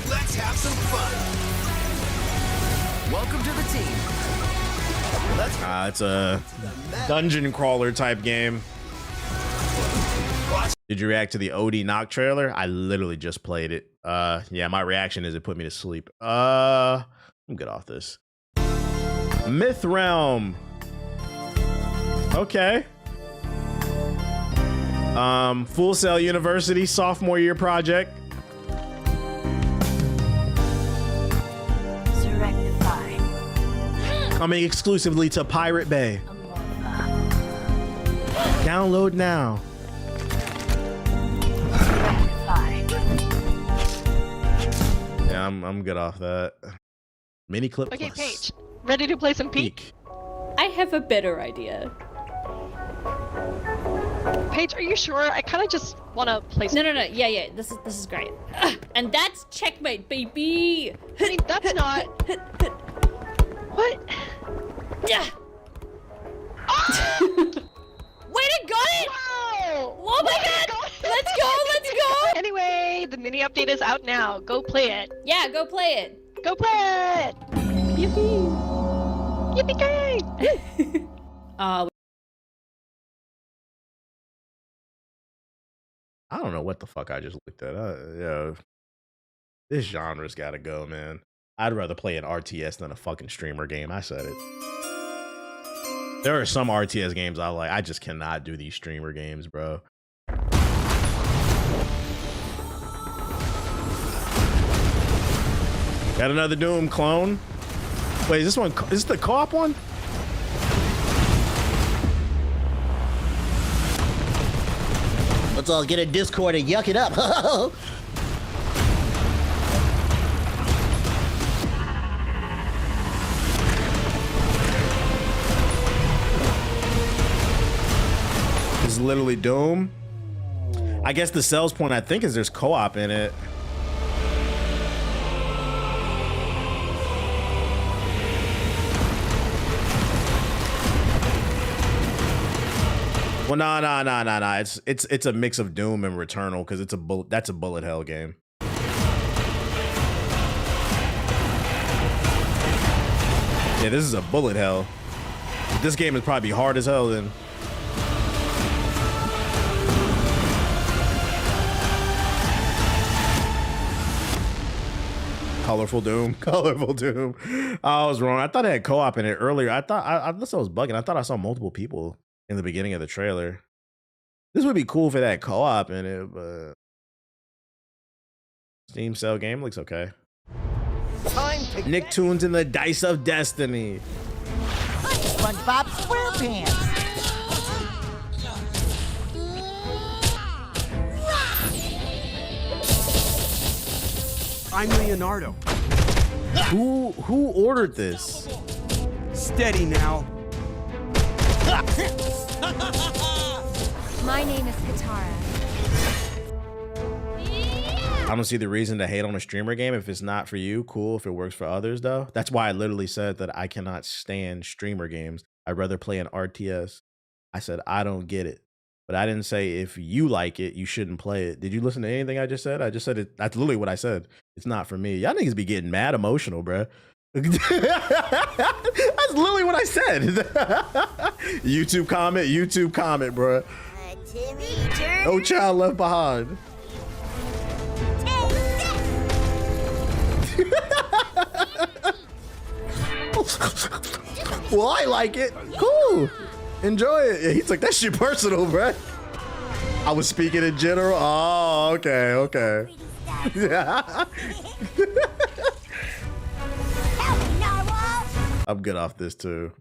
Speaker 6: Let's have some fun. Welcome to the team.
Speaker 1: It's a dungeon crawler type game. Did you react to the OD Knock trailer? I literally just played it. Yeah, my reaction is it put me to sleep. I'm good off this. Myth Realm. Okay. Full Sail University sophomore year project. Coming exclusively to Pirate Bay. Download now. Yeah, I'm good off that. Mini clip.
Speaker 9: Okay,
Speaker 1: plus.
Speaker 9: Paige, ready to play some Peek?
Speaker 10: I have a better idea.
Speaker 9: Paige, are you sure? I kind of just want to play some.
Speaker 10: No. Yeah. This is great. And that's checkmate, baby.
Speaker 9: I mean, that's not. What?
Speaker 10: Yeah.
Speaker 9: Oh!
Speaker 10: Wait, it got it!
Speaker 9: Wow!
Speaker 10: Oh my god! Let's go!
Speaker 9: Anyway, the mini update is out now. Go play it.
Speaker 10: Yeah, go play it.
Speaker 9: Go play it! Yippee! Yippee-ki-yay!
Speaker 1: I don't know what the fuck I just looked at. Yeah, this genre's gotta go, man. I'd rather play an RTS than a fucking streamer game. I said it. There are some RTS games I like. I just cannot do these streamer games, bro. Got another Doom clone. Wait, is this one? Is this the co-op one?
Speaker 11: Let's all get a Discord and yuck it up.
Speaker 1: literally Doom. I guess the sales point, I think, is there's co-op in it. Well, no. It's a mix of Doom and Returnal because that's a bullet hell game. Yeah, this is a bullet hell. This game is probably hard as hell then. Colorful Doom. Colorful Doom. I was wrong. I thought it had co-op in it earlier. I thought I was bugging. I thought I saw multiple people in the beginning of the trailer. This would be cool if it had co-op in it, but Steam sale game looks okay. Nicktoons and the Dice of Destiny.
Speaker 11: SpongeBob SquarePants.
Speaker 6: I'm Leonardo.
Speaker 1: Who ordered this?
Speaker 6: Steady now.
Speaker 3: My name is Katara.
Speaker 1: I don't see the reason to hate on a streamer game if it's not for you. Cool if it works for others, though. That's why I literally said that I cannot stand streamer games. I'd rather play an RTS. I said, I don't get it. But I didn't say if you like it, you shouldn't play it. Did you listen to anything I just said? I just said it. That's literally what I said. It's not for me. Y'all niggas be getting mad emotional, bruh. That's literally what I said. YouTube comment, bruh. No child left behind. Well, I like it. Cool. Enjoy it. Yeah, he's like, that shit personal, bruh. I was speaking in general. Oh, okay. Yeah. I'm good off this too.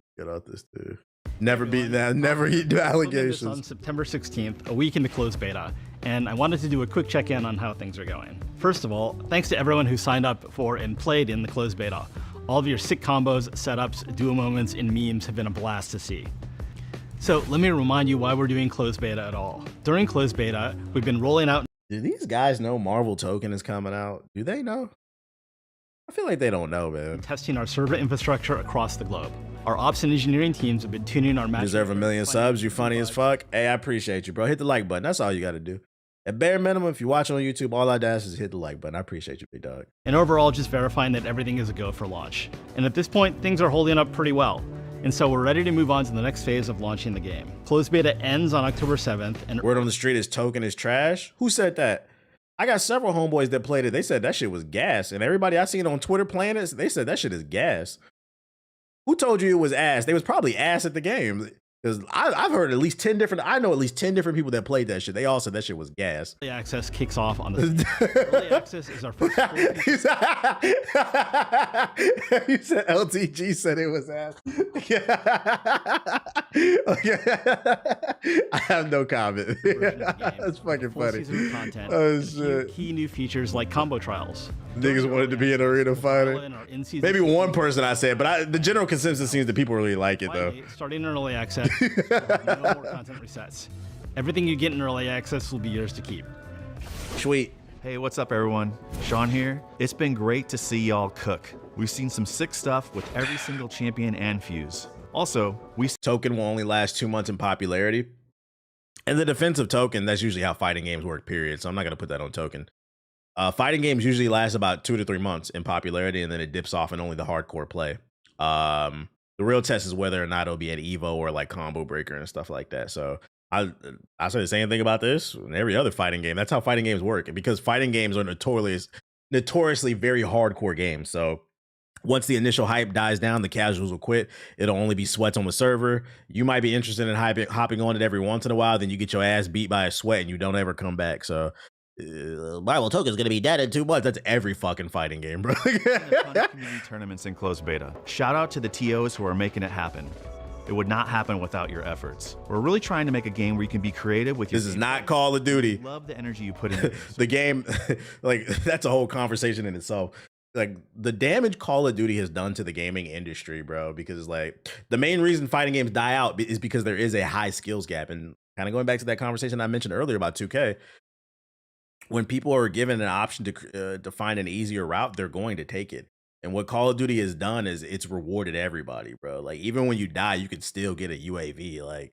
Speaker 1: Never beat that. Never eat allegations.
Speaker 12: On September 16th, a week into closed beta, and I wanted to do a quick check-in on how things are going. First of all, thanks to everyone who signed up for and played in the closed beta. All of your sick combos, setups, duo moments, and memes have been a blast to see. So let me remind you why we're doing closed beta at all. During closed beta, we've been rolling out.
Speaker 1: Do these guys know Marvel Token is coming out? Do they know? I feel like they don't know, man.
Speaker 12: Testing our server infrastructure across the globe. Our ops and engineering teams have been tuning our match.
Speaker 1: Deserve 1 million subs. You funny as fuck. Hey, I appreciate you, bro. Hit the like button. That's all you got to do. At bare minimum, if you watch on YouTube, all I ask is hit the like button. I appreciate you, big dog.
Speaker 12: And overall, just verifying that everything is a go for launch. And at this point, things are holding up pretty well. And so we're ready to move on to the next phase of launching the game. Closed beta ends on October 7th. And
Speaker 1: word on the street is Token is trash. Who said that? I got several homeboys that played it. They said that shit was gas. And everybody I seen on Twitter playing it, they said that shit is gas. Who told you it was ass? They was probably ass at the game. Because I've heard at least 10 different, I know at least 10 different people that played that shit. They all said that shit was gas.
Speaker 12: Early access kicks off on the Early access is our first
Speaker 1: You said LTG said it was ass. I have no comment. That's fucking funny.
Speaker 12: Content,
Speaker 1: oh shit.
Speaker 12: Key new features like combo trials.
Speaker 1: Niggas wanted to be an arena fighter. Maybe one person I said, but the general consensus seems that people really like it though.
Speaker 12: Starting in early access, no more content resets. Everything you get in early access will be yours to keep.
Speaker 1: Sweet.
Speaker 13: Hey, what's up everyone? Sean here. It's been great to see y'all cook. We've seen some sick stuff with every single champion and fuse. Also,
Speaker 1: Token will only last 2 months in popularity. And the defense of Token, that's usually how fighting games work, period. So I'm not gonna put that on Token. Fighting games usually last about 2 to 3 months in popularity, and then it dips off in only the hardcore play. The real test is whether or not it'll be at Evo or like Combo Breaker and stuff like that. So I say the same thing about this and every other fighting game. That's how fighting games work. And because fighting games are notoriously very hardcore games. So once the initial hype dies down, the casuals will quit. It'll only be sweats on the server. You might be interested in hopping on it every once in a while. Then you get your ass beat by a sweat and you don't ever come back. So Marvel Token is going to be dead in 2 months. That's every fucking fighting game, bro.
Speaker 13: community tournaments in closed beta. Shout out to the TOs who are making it happen. It would not happen without your efforts. We're really trying to make a game where you can be creative with your.
Speaker 1: This is not Call of Duty.
Speaker 13: Love the energy you put in
Speaker 1: the game. Like that's a whole conversation in itself. Like the damage Call of Duty has done to the gaming industry, bro. Because like the main reason fighting games die out is because there is a high skills gap, and kind of going back to that conversation I mentioned earlier about 2K. When people are given an option to find an easier route, they're going to take it. And what Call of Duty has done is it's rewarded everybody, bro. Like, even when you die, you can still get a UAV. Like,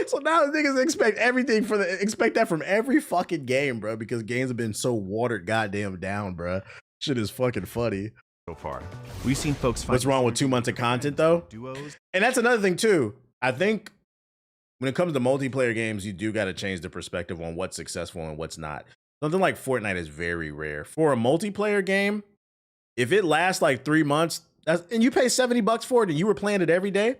Speaker 1: so now niggas expect expect that from every fucking game, bro, because games have been so watered goddamn down, bro. Shit is fucking funny.
Speaker 13: So far, we've seen folks find
Speaker 1: what's wrong with 2 months of content though?
Speaker 13: Duos.
Speaker 1: And that's another thing too. I think when it comes to multiplayer games, you do got to change the perspective on what's successful and what's not. Something like Fortnite is very rare. For a multiplayer game, if it lasts like 3 months, and you pay $70 for it and you were playing it every day,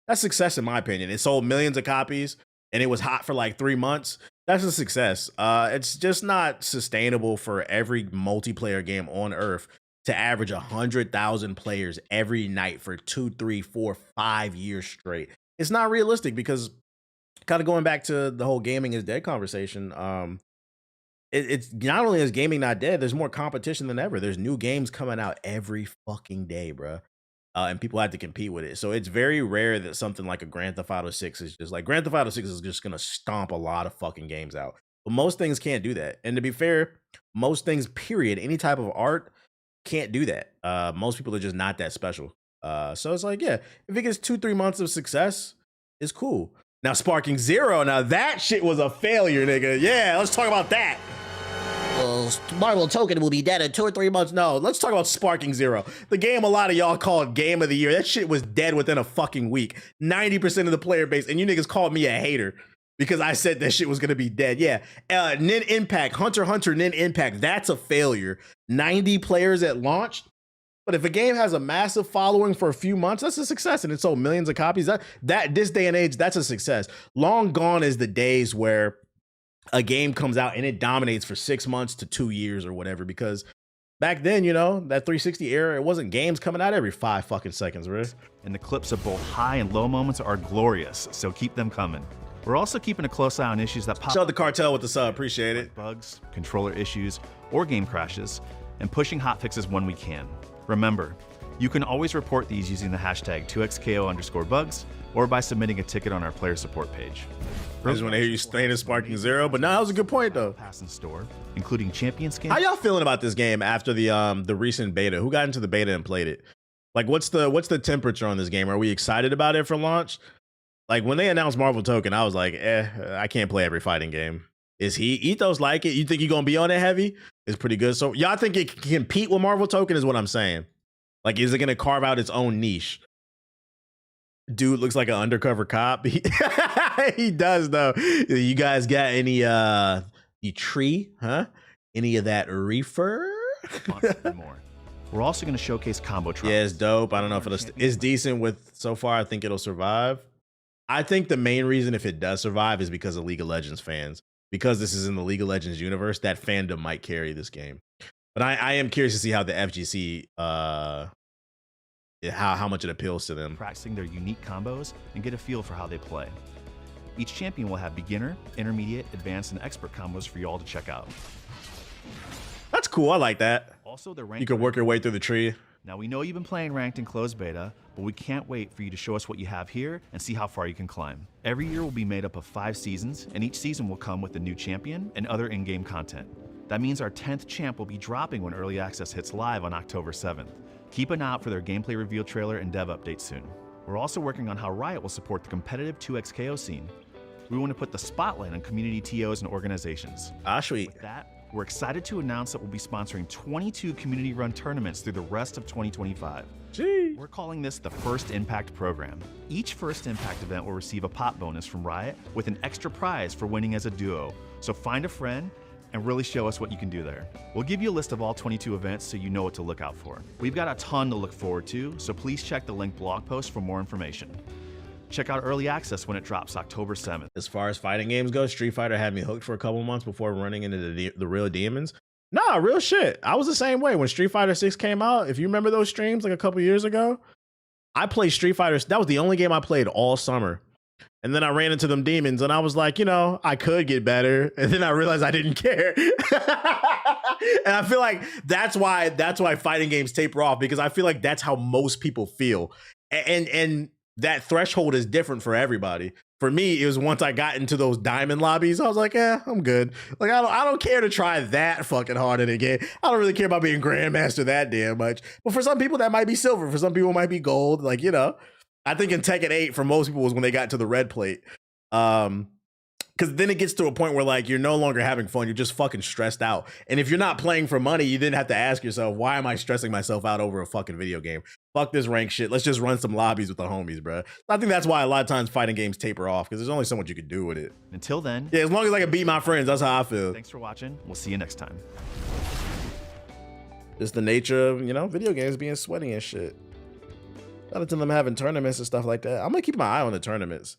Speaker 1: that's success in my opinion. It sold millions of copies and it was hot for like 3 months. That's a success. It's just not sustainable for every multiplayer game on Earth to average 100,000 players every night for 2, 3, 4, 5 years straight. It's not realistic because, kind of going back to the whole gaming is dead conversation, it's not only is gaming not dead, there's more competition than ever. There's new games coming out every fucking day, bro. And people have to compete with it. So it's very rare that something like a Grand Theft Auto 6 is just like, Grand Theft Auto 6 is just gonna stomp a lot of fucking games out. But most things can't do that. And to be fair, most things, period, any type of art can't do that. Most people are just not that special. So it's like, yeah, if it gets 2-3 months of success, it's cool. Now Sparking Zero, now that shit was a failure, nigga. Yeah, let's talk about that.
Speaker 11: Marvel Token will be dead in 2 or 3 months.
Speaker 1: No, let's talk about Sparking Zero. The game a lot of y'all called Game of the Year. That shit was dead within a fucking week. 90% of the player base, and you niggas called me a hater because I said that shit was gonna be dead. Yeah, Nin Impact, Hunter x Hunter Nin Impact, that's a failure. 90 players at launch. But if a game has a massive following for a few months, that's a success, and it sold millions of copies. That this day and age, that's a success. Long gone is the days where a game comes out and it dominates for 6 months to 2 years or whatever, because back then, you know, that 360 era, it wasn't games coming out every 5 fucking seconds, right?
Speaker 13: And the clips of both high and low moments are glorious, so keep them coming. We're also keeping a close eye on issues that pop up.
Speaker 1: Show the cartel with the sub, appreciate it.
Speaker 13: Bugs, controller issues, or game crashes, and pushing hotfixes when we can. Remember, you can always report these using the hashtag 2xko_bugs or by submitting a ticket on our player support page.
Speaker 1: I just want to hear you staying in Sparking Zero, but no, that was a good point though.
Speaker 13: Pass in store, including champion skins.
Speaker 1: How y'all feeling about this game after the recent beta? Who got into the beta and played it? Like, what's the temperature on this game? Are we excited about it for launch? Like, when they announced Marvel Token, I was like, I can't play every fighting game. Is Ethos like it? You think you're gonna be on it heavy? It's pretty good. So y'all think it can compete with Marvel Token is what I'm saying. Like, is it gonna carve out its own niche? Dude looks like an undercover cop. He does though. You guys got any tree, huh? Any of that reefer?
Speaker 13: More. We're also going to showcase combo trials.
Speaker 1: Yeah, it's dope. I don't know if it's decent with so far. I think it'll survive. I think the main reason if it does survive is because of League of Legends fans. Because this is in the League of Legends universe, that fandom might carry this game. But I am curious to see how the FGC how much it appeals to them.
Speaker 13: Practicing their unique combos and get a feel for how they play. Each champion will have beginner, intermediate, advanced, and expert combos for you all to check out.
Speaker 1: That's cool. I like that.
Speaker 13: Also, the
Speaker 1: you can work your way through the tree.
Speaker 13: Now, we know you've been playing ranked in closed beta, but we can't wait for you to show us what you have here and see how far you can climb. Every year will be made up of 5 seasons, and each season will come with a new champion and other in-game content. That means our 10th champ will be dropping when Early Access hits live on October 7th. Keep an eye out for their gameplay reveal trailer and dev update soon. We're also working on how Riot will support the competitive 2xKO scene. We want to put the spotlight on community TOs and organizations.
Speaker 1: Sweet.
Speaker 13: With that, we're excited to announce that we'll be sponsoring 22 community-run tournaments through the rest of 2025.
Speaker 1: Gee.
Speaker 13: We're calling this the First Impact program. Each First Impact event will receive a pop bonus from Riot with an extra prize for winning as a duo. So find a friend and really show us what you can do there. We'll give you a list of all 22 events so you know what to look out for. We've got a ton to look forward to, so please check the linked blog post for more information. Check out Early Access when it drops October 7th.
Speaker 1: As far as fighting games go, Street Fighter had me hooked for a couple months before running into the real demons. Nah, real shit. I was the same way when Street Fighter 6 came out. If you remember those streams like a couple years ago, I played Street Fighter. That was the only game I played all summer. And then I ran into them demons and I was like, you know, I could get better. And then I realized I didn't care. And I feel like that's why fighting games taper off, because I feel like that's how most people feel. And that threshold is different for everybody. For me, it was once I got into those diamond lobbies, I was like, I'm good. Like, I don't care to try that fucking hard in a game. I don't really care about being Grandmaster that damn much. But for some people, that might be silver. For some people, it might be gold. Like, you know, I think in Tekken 8, for most people, was when they got to the red plate. Because then it gets to a point where, like, you're no longer having fun. You're just fucking stressed out. And if you're not playing for money, you then have to ask yourself, why am I stressing myself out over a fucking video game? Fuck this rank shit. Let's just run some lobbies with the homies, bro. I think that's why a lot of times fighting games taper off, because there's only so much you can do with it.
Speaker 13: Until then.
Speaker 1: Yeah, as long as I can beat my friends, that's how I feel.
Speaker 13: Thanks for watching. We'll see you next time.
Speaker 1: Just the nature of, you know, video games being sweaty and shit. Shout out to them having tournaments and stuff like that. I'm gonna keep my eye on the tournaments,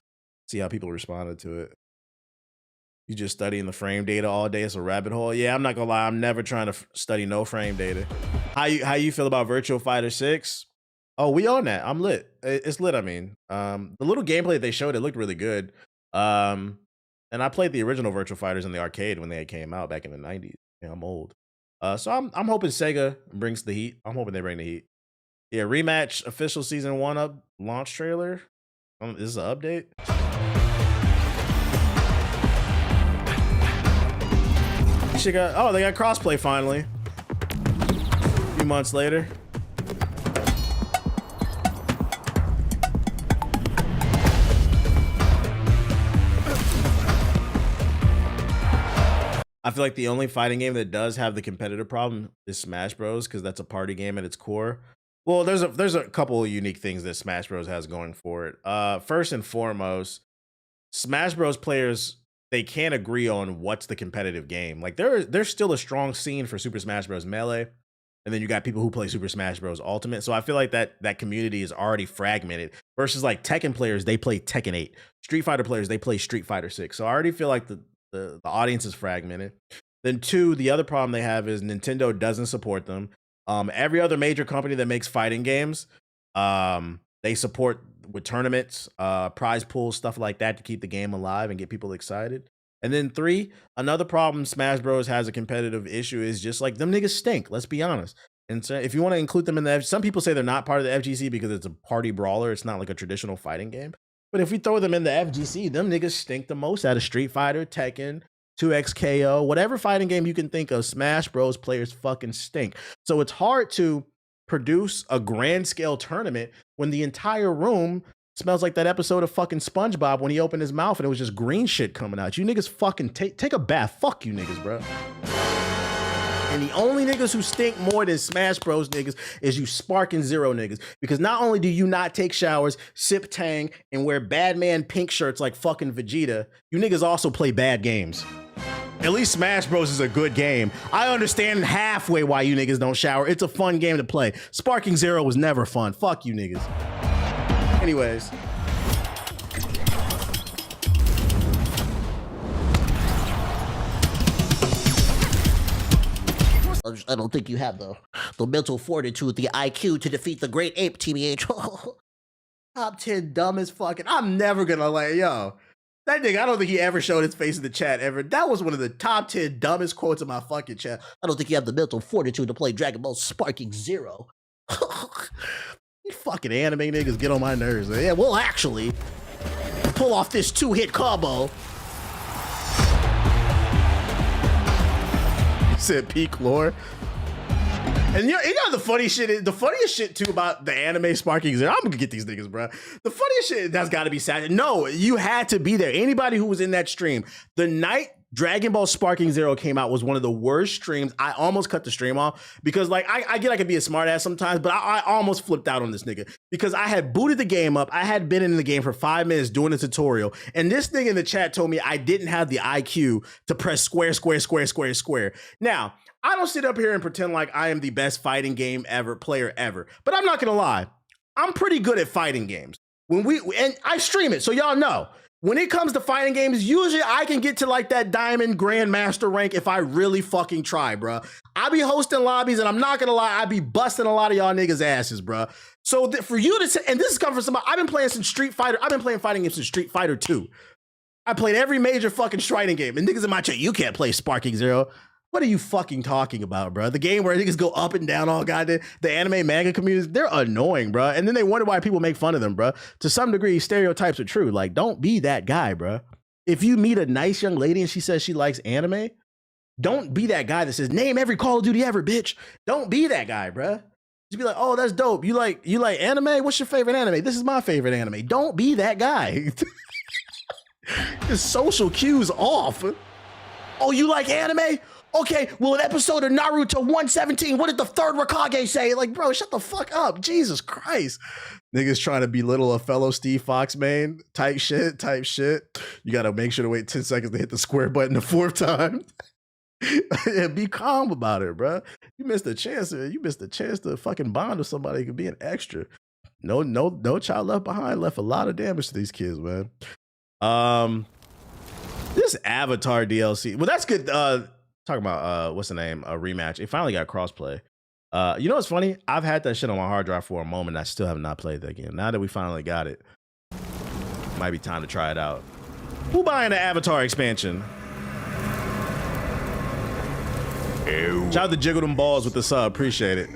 Speaker 1: see how people responded to it. You just studying the frame data all day. It's a rabbit hole. Yeah, I'm not gonna lie. I'm never trying to study no frame data. How you feel about Virtua Fighter 6? Oh, we on that. I'm lit. It's lit. I mean, the little gameplay they showed, it looked really good. And I played the original Virtua Fighters in the arcade when they came out back in the 90s. Yeah, I'm old. So I'm hoping Sega brings the heat. I'm hoping they bring the heat. Yeah, rematch official season 1 up launch trailer. This is an update. They got crossplay finally. A few months later. I feel like the only fighting game that does have the competitive problem is Smash Bros, because that's a party game at its core. Well, there's a couple of unique things that Smash Bros has going for it. First and foremost, Smash Bros players, they can't agree on what's the competitive game. Like there's still a strong scene for Super Smash Bros Melee, and then you got people who play Super Smash Bros Ultimate. So I feel like that community is already fragmented. Versus like Tekken players, they play Tekken 8. Street Fighter players, they play Street Fighter 6. So I already feel like the audience is fragmented. Then 2, the other problem they have is Nintendo doesn't support them. Every other major company that makes fighting games, they support with tournaments, prize pools, stuff like that to keep the game alive and get people excited. And then 3, another problem Smash Bros has a competitive issue is just like them niggas stink. Let's be honest. And so if you want to include them in the, some people say they're not part of the FGC because it's a party brawler. It's not like a traditional fighting game. But if we throw them in the FGC, them niggas stink the most out of Street Fighter, Tekken, 2XKO, whatever fighting game you can think of. Smash Bros players fucking stink. So it's hard to produce a grand scale tournament when the entire room smells like that episode of fucking SpongeBob when he opened his mouth and it was just green shit coming out. You niggas fucking take a bath. Fuck you niggas, bro. And the only niggas who stink more than Smash Bros niggas is you Sparking Zero niggas. Because not only do you not take showers, sip Tang, and wear bad man pink shirts like fucking Vegeta, you niggas also play bad games. At least Smash Bros is a good game. I understand halfway why you niggas don't shower. It's a fun game to play. Sparking Zero was never fun. Fuck you niggas. Anyways.
Speaker 11: I don't think you have the mental fortitude, the IQ to defeat the great ape, TBH.
Speaker 1: Top 10 dumbest fucking. I'm never gonna like, yo. That nigga, I don't think he ever showed his face in the chat ever. That was one of the top 10 dumbest quotes in my fucking chat.
Speaker 11: I don't think you have the mental fortitude to play Dragon Ball Sparking Zero.
Speaker 1: You fucking anime niggas get on my nerves. Yeah, well, actually, pull off this 2-hit combo. Said peak lore. And you know the funny shit is, the funniest shit too about the anime Sparking Zero. I'm gonna get these niggas, bro. The funniest shit, that's gotta be sad. No, you had to be there. Anybody who was in that stream, the night Dragon Ball Sparking Zero came out was one of the worst streams. I almost cut the stream off because like I get I can be a smart ass sometimes, but I almost flipped out on this nigga because I had booted the game up. I had been in the game for 5 minutes doing a tutorial, and this nigga in the chat told me I didn't have the IQ to press square, square, square, square, square. Now, I don't sit up here and pretend like I am the best fighting game player ever, but I'm not gonna lie. I'm pretty good at fighting games. And I stream it, so y'all know. When it comes to fighting games, usually I can get to like that diamond grandmaster rank if I really fucking try, bro. I be hosting lobbies, and I'm not gonna lie, I be busting a lot of y'all niggas' asses, bro. So for you to say, and this is coming from somebody, I've been playing since Street Fighter. I've been playing fighting games since Street Fighter 2. I played every major fucking fighting game, and niggas in my chat, you can't play Sparking Zero. What are you fucking talking about, bro? The game where niggas go up and down all goddamn. The anime manga communities, they're annoying, bro. And then they wonder why people make fun of them, bro. To some degree, stereotypes are true. Like, don't be that guy, bro. If you meet a nice young lady and she says she likes anime, don't be that guy that says, name every Call of Duty ever, bitch. Don't be that guy, bro. Just be like, oh, that's dope. You like anime? What's your favorite anime? This is my favorite anime. Don't be that guy. His social cues off. Oh, you like anime? Okay, well, an episode of Naruto 117, what did the third Hokage say? Like, bro, shut the fuck up. Jesus Christ. Niggas trying to belittle a fellow Steve Fox main. Type shit. You gotta make sure to wait 10 seconds to hit the square button the 4th time. Yeah, be calm about it, bro. You missed a chance. You missed a chance to fucking bond with somebody who could be an extra. No child left behind left a lot of damage to these kids, man. This Avatar DLC. Well, that's good. Talking about what's the name? A rematch. It finally got crossplay. You know what's funny? I've had that shit on my hard drive for a moment. I still have not played that game. Now that we finally got it, might be time to try it out. Who buying the Avatar expansion? Shout out to Jiggle Them Balls with the sub. Appreciate it.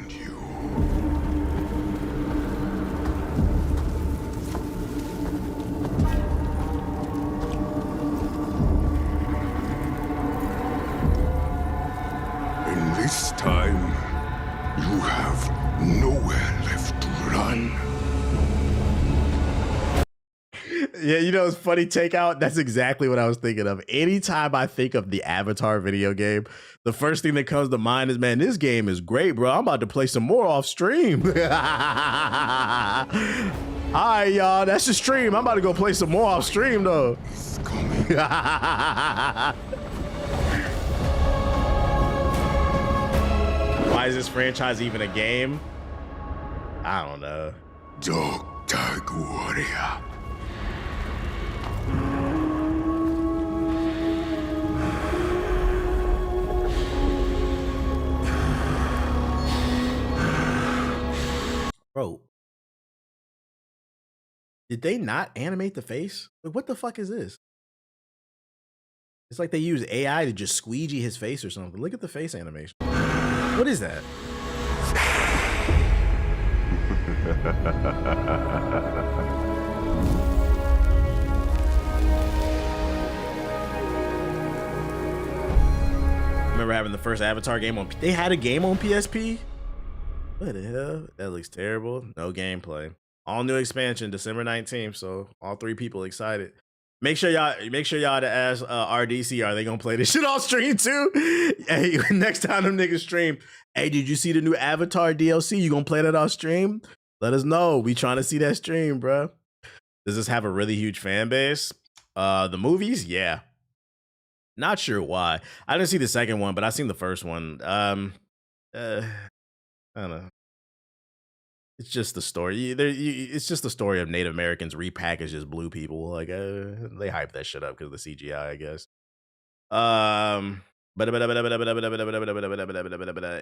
Speaker 8: In this time, you have nowhere left to run.
Speaker 1: Yeah, you know, it's funny takeout. That's exactly what I was thinking of. Anytime I think of the Avatar video game, the first thing that comes to mind is, man, this game is great, bro. I'm about to play some more off stream. All right, y'all, that's the stream. I'm about to go play some more off stream, though.
Speaker 8: It's coming.
Speaker 1: Why is this franchise even a game? I don't know.
Speaker 8: Dog Tag Warrior.
Speaker 1: Bro, did they not animate the face? Like, what the fuck is this? It's like they use AI to just squeegee his face or something. Look at the face animation. What is that? Remember having the first Avatar game on? They had a game on PSP? What the hell? That looks terrible. No gameplay. All new expansion December 19th. So all 3 people excited. Make sure y'all to ask RDC, are they gonna play this shit on stream too? Hey, next time them niggas stream, hey, did you see the new Avatar DLC? You gonna play that on stream? Let us know. We trying to see that stream, bro. Does this have a really huge fan base? The movies, yeah. Not sure why. I didn't see the second one, but I seen the first one. I don't know. It's just the story. It's just the story of Native Americans repackaged as blue people. Like they hype that shit up because of the CGI, I guess.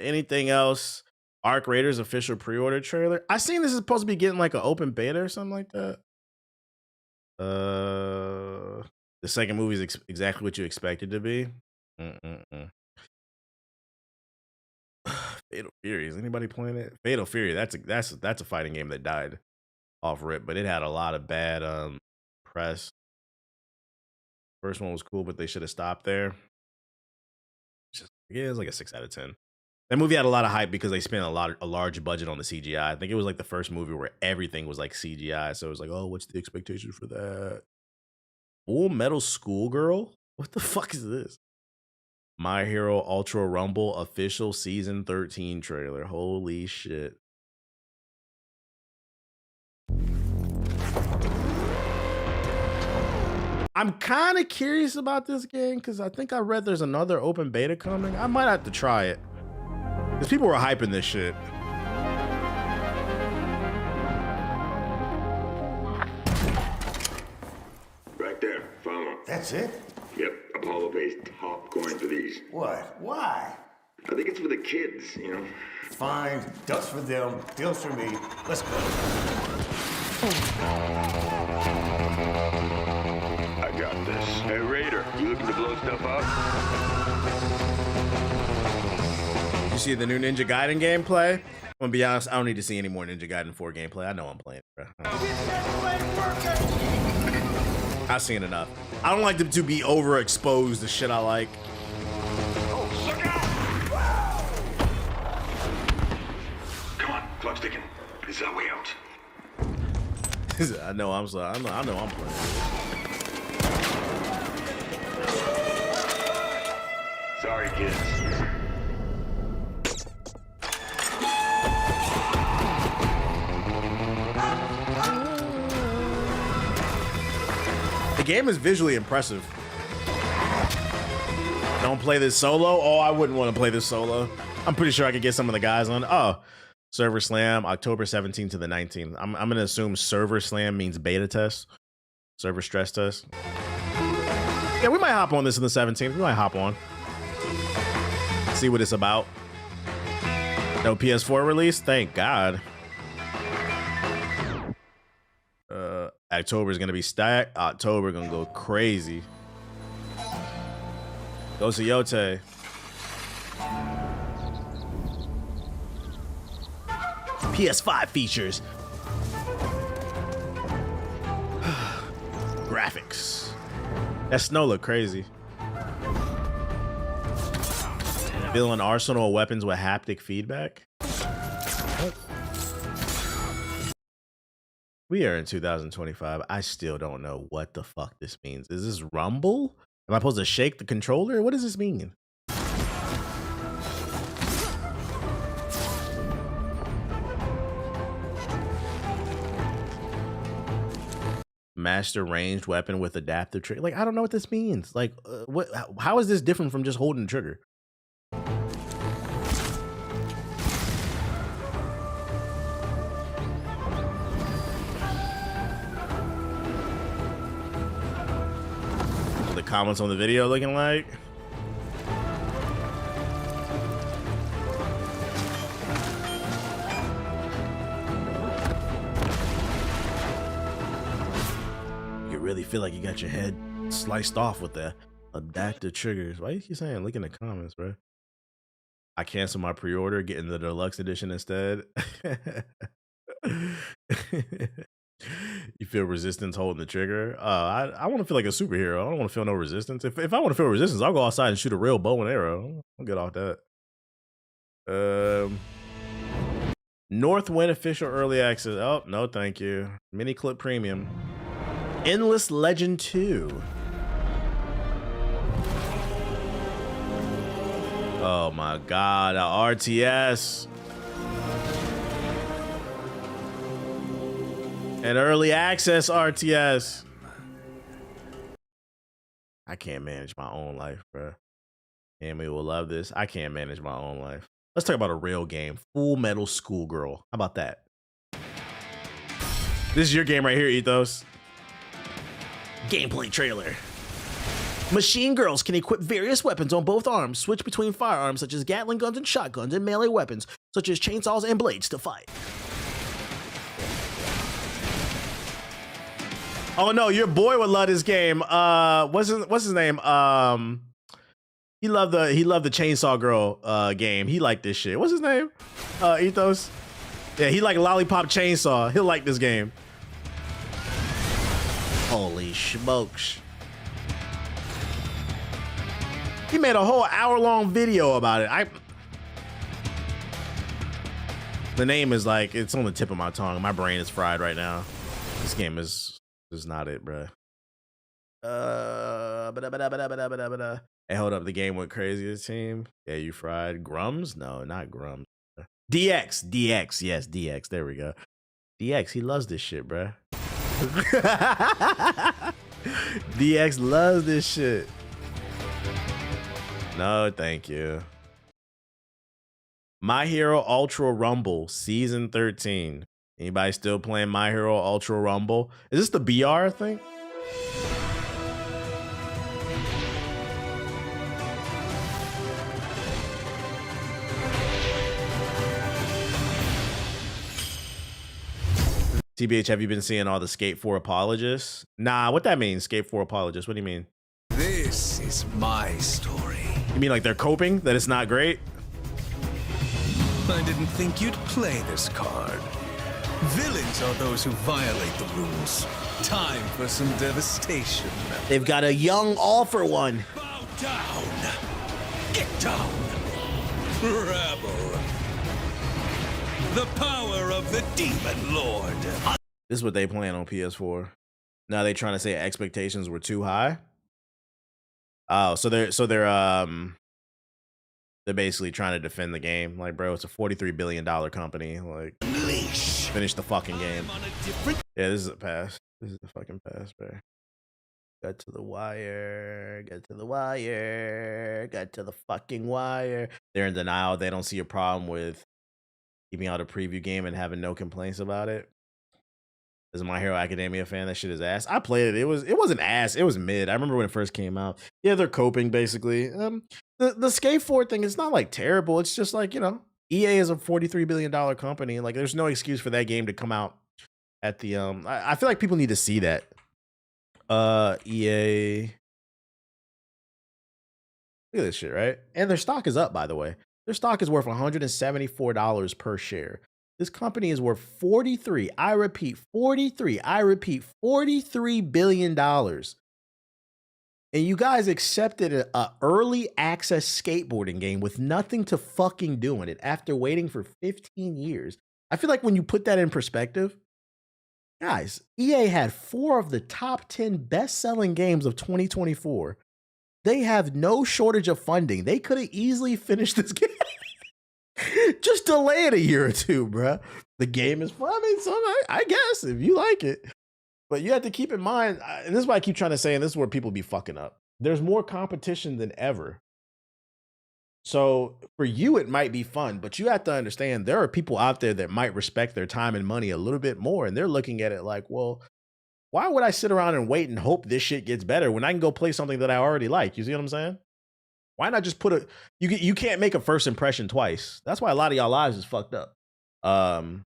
Speaker 1: Anything else? Arc Raiders official pre-order trailer. I seen this is supposed to be getting like an open beta or something like that. The second movie is exactly what you expected to be. Fatal Fury. Is anybody playing it? Fatal Fury. That's a fighting game that died off rip, but it had a lot of bad press. First one was cool, but they should have stopped there. Yeah, it's like a 6 out of 10. That movie had a lot of hype because they spent a large budget on the CGI. I think it was like the first movie where everything was like CGI. So it was like, oh, what's the expectation for that? Full Metal Schoolgirl? What the fuck is this? My Hero Ultra Rumble official season 13 trailer. Holy shit. I'm kind of curious about this game because I think I read there's another open beta coming. I might have to try it because people were hyping this shit.
Speaker 14: Right there, follow.
Speaker 8: That's it?
Speaker 14: Yep, Apollo pays top coin for these.
Speaker 8: What? Why?
Speaker 14: I think it's for the kids, you know?
Speaker 8: Fine. Ducks for them, deals for me. Let's go.
Speaker 14: I got this. Hey, Raider, you looking to blow stuff up?
Speaker 1: You see the new Ninja Gaiden gameplay? I'm gonna be honest, I don't need to see any more Ninja Gaiden 4 gameplay. I know I'm playing, bro. I've seen enough. I don't like them to be overexposed to shit I like.
Speaker 14: Come on, clock's ticking. This is our way out.
Speaker 1: I know I'm playing.
Speaker 14: Sorry, kids.
Speaker 1: The game is visually impressive. Don't play this solo? Oh, I wouldn't want to play this solo. I'm pretty sure I could get some of the guys on. Oh, Server Slam, October 17th to the 19th. I'm going to assume Server Slam means beta test. Server stress test. Yeah, we might hop on this in the 17th. We might hop on. See what it's about. No PS4 release? Thank God. October is going to be stacked. October going to go crazy. Go to Yote. PS5 features. Graphics. That snow look crazy. Fill an arsenal of weapons with haptic feedback. We are in 2025. I still don't know what the fuck this means. Is this rumble? Am I supposed to shake the controller? What does this mean? Master ranged weapon with adaptive trigger. Like, I don't know what this means. Like, what? How is this different from just holding the trigger? The comments on the video looking like. You really feel like you got your head sliced off with the adaptive triggers. Why you keep saying look in the comments, bro? I cancel my pre-order, getting the deluxe edition instead. You feel resistance holding the trigger? I want to feel like a superhero. I don't want to feel no resistance. If I want to feel resistance, I'll go outside and shoot a real bow and arrow. I'll get off that. Northwind official early access. Oh, no, thank you. Mini clip premium. Endless Legend 2. Oh my God, a RTS. An early access RTS. I can't manage my own life, bro. Amy will love this. I can't manage my own life. Let's talk about a real game. Full Metal Schoolgirl. How about that? This is your game right here, Ethos. Gameplay trailer. Machine girls can equip various weapons on both arms, switch between firearms such as Gatling guns and shotguns, and melee weapons such as chainsaws and blades to fight. Oh no, your boy would love this game. What's his name? He loved the Chainsaw Girl game. He liked this shit. What's his name? Ethos. Yeah, he like Lollipop Chainsaw. He'll like this game. Holy smokes. He made a whole hour-long video about it. The name is like, it's on the tip of my tongue. My brain is fried right now. This game is not it, bruh. Hey, hold up. The game went crazy, this team. Yeah, you fried. Grums? No, not Grums. DX. Yes, DX. There we go. DX, he loves this shit, bruh. DX loves this shit. No, thank you. My Hero Ultra Rumble Season 13. Anybody still playing My Hero Ultra Rumble? Is this the BR thing? TBH, have you been seeing all the Skate 4 apologists? Nah, what that means, Skate 4 apologists? What do you mean?
Speaker 7: This is my story.
Speaker 1: You mean like they're coping? That it's not great?
Speaker 15: I didn't think you'd play this card. Villains are those who violate the rules. Time for some devastation.
Speaker 1: They've got a young all for one.
Speaker 15: Bow down. Get down. Rebel. The power of the Demon Lord.
Speaker 1: This is what they plan on PS4. Now they trying to say expectations were too high. Oh, so they're basically trying to defend the game. Like, bro, it's a $43 billion company. Like, finish the fucking game. Yeah, this is a pass. This is a fucking pass, bro. Got to the wire. Got to the wire. Got to the fucking wire. They're in denial. They don't see a problem with keeping out a preview game and having no complaints about it. As a My Hero Academia fan, that shit is ass. I played it. It wasn't ass. It was mid. I remember when it first came out. Yeah, they're coping basically. The Skate 4 thing, it's not like terrible. It's just like, you know, EA is a $43 billion company. Like, there's no excuse for that game to come out at the I feel like people need to see that. EA. Look at this shit, right? And their stock is up, by the way. Their stock is worth $174 per share. This company is worth 43. I repeat, 43. I repeat, $43 billion. And you guys accepted an early access skateboarding game with nothing to fucking do in it after waiting for 15 years. I feel like when you put that in perspective, guys, EA had 4 of the top 10 best-selling games of 2024. They have no shortage of funding. They could have easily finished this game. Just delay it a year or two, bruh. The game is fun. I mean, so I guess if you like it. But you have to keep in mind, and this is what I keep trying to say, and this is where people be fucking up. There's more competition than ever. So for you, it might be fun, but you have to understand there are people out there that might respect their time and money a little bit more. And they're looking at it like, well, why would I sit around and wait and hope this shit gets better when I can go play something that I already like? You see what I'm saying? Why not just put you can't make a first impression twice. That's why a lot of y'all lives is fucked up. Because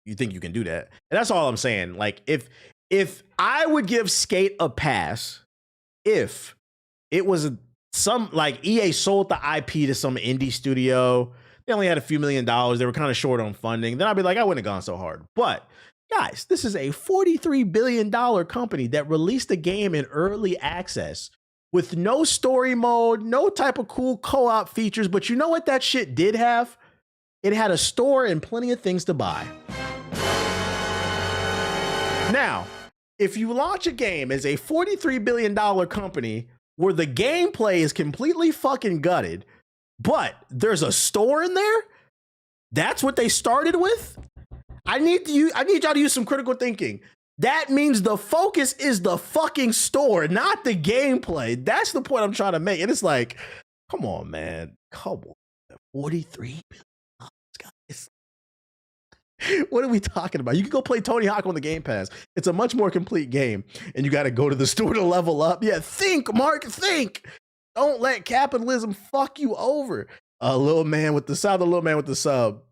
Speaker 1: you think you can do that. And that's all I'm saying. Like, if I would give Skate a pass, if it was some, like, EA sold the IP to some indie studio, they only had a few $1 million, they were kind of short on funding, then I'd be like, I wouldn't have gone so hard. But guys, this is a $43 billion company that released a game in early access with no story mode, no type of cool co-op features. But you know what that shit did have? It had a store and plenty of things to buy. Now, if you launch a game as a $43 billion company where the gameplay is completely fucking gutted, but there's a store in there, that's what they started with? I need y'all to use some critical thinking. That means the focus is the fucking store, not the gameplay. That's the point I'm trying to make. And it's like, come on, man. Come on. $43 billion, guys. What are we talking about? You can go play Tony Hawk on the Game Pass. It's a much more complete game. And you got to go to the store to level up. Yeah, think, Mark, think. Don't let capitalism fuck you over. A little man with the sub, the little man with the sub.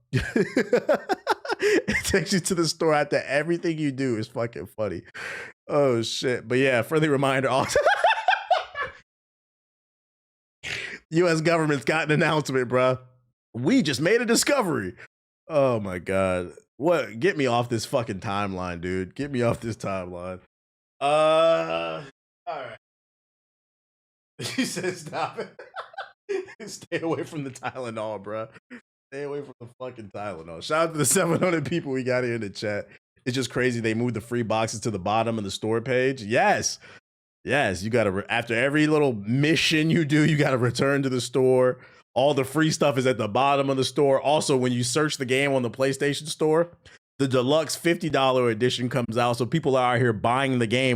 Speaker 1: It takes you to the store after everything you do is fucking funny. Oh shit. But yeah, friendly reminder also. US government's got an announcement, bruh. We just made a discovery. Oh my God. What? Get me off this fucking timeline, dude. Get me off this timeline. All right. He said stop it. Stay away from the Tylenol, bruh. Stay away from the fucking Tylenol. Shout out to the 700 people we got here in the chat. It's just crazy they moved the free boxes to the bottom of the store page. Yes. Yes, you got to, after every little mission you do, you got to return to the store. All the free stuff is at the bottom of the store. Also, when you search the game on the PlayStation Store, the deluxe $50 edition comes out. So people are out here buying the game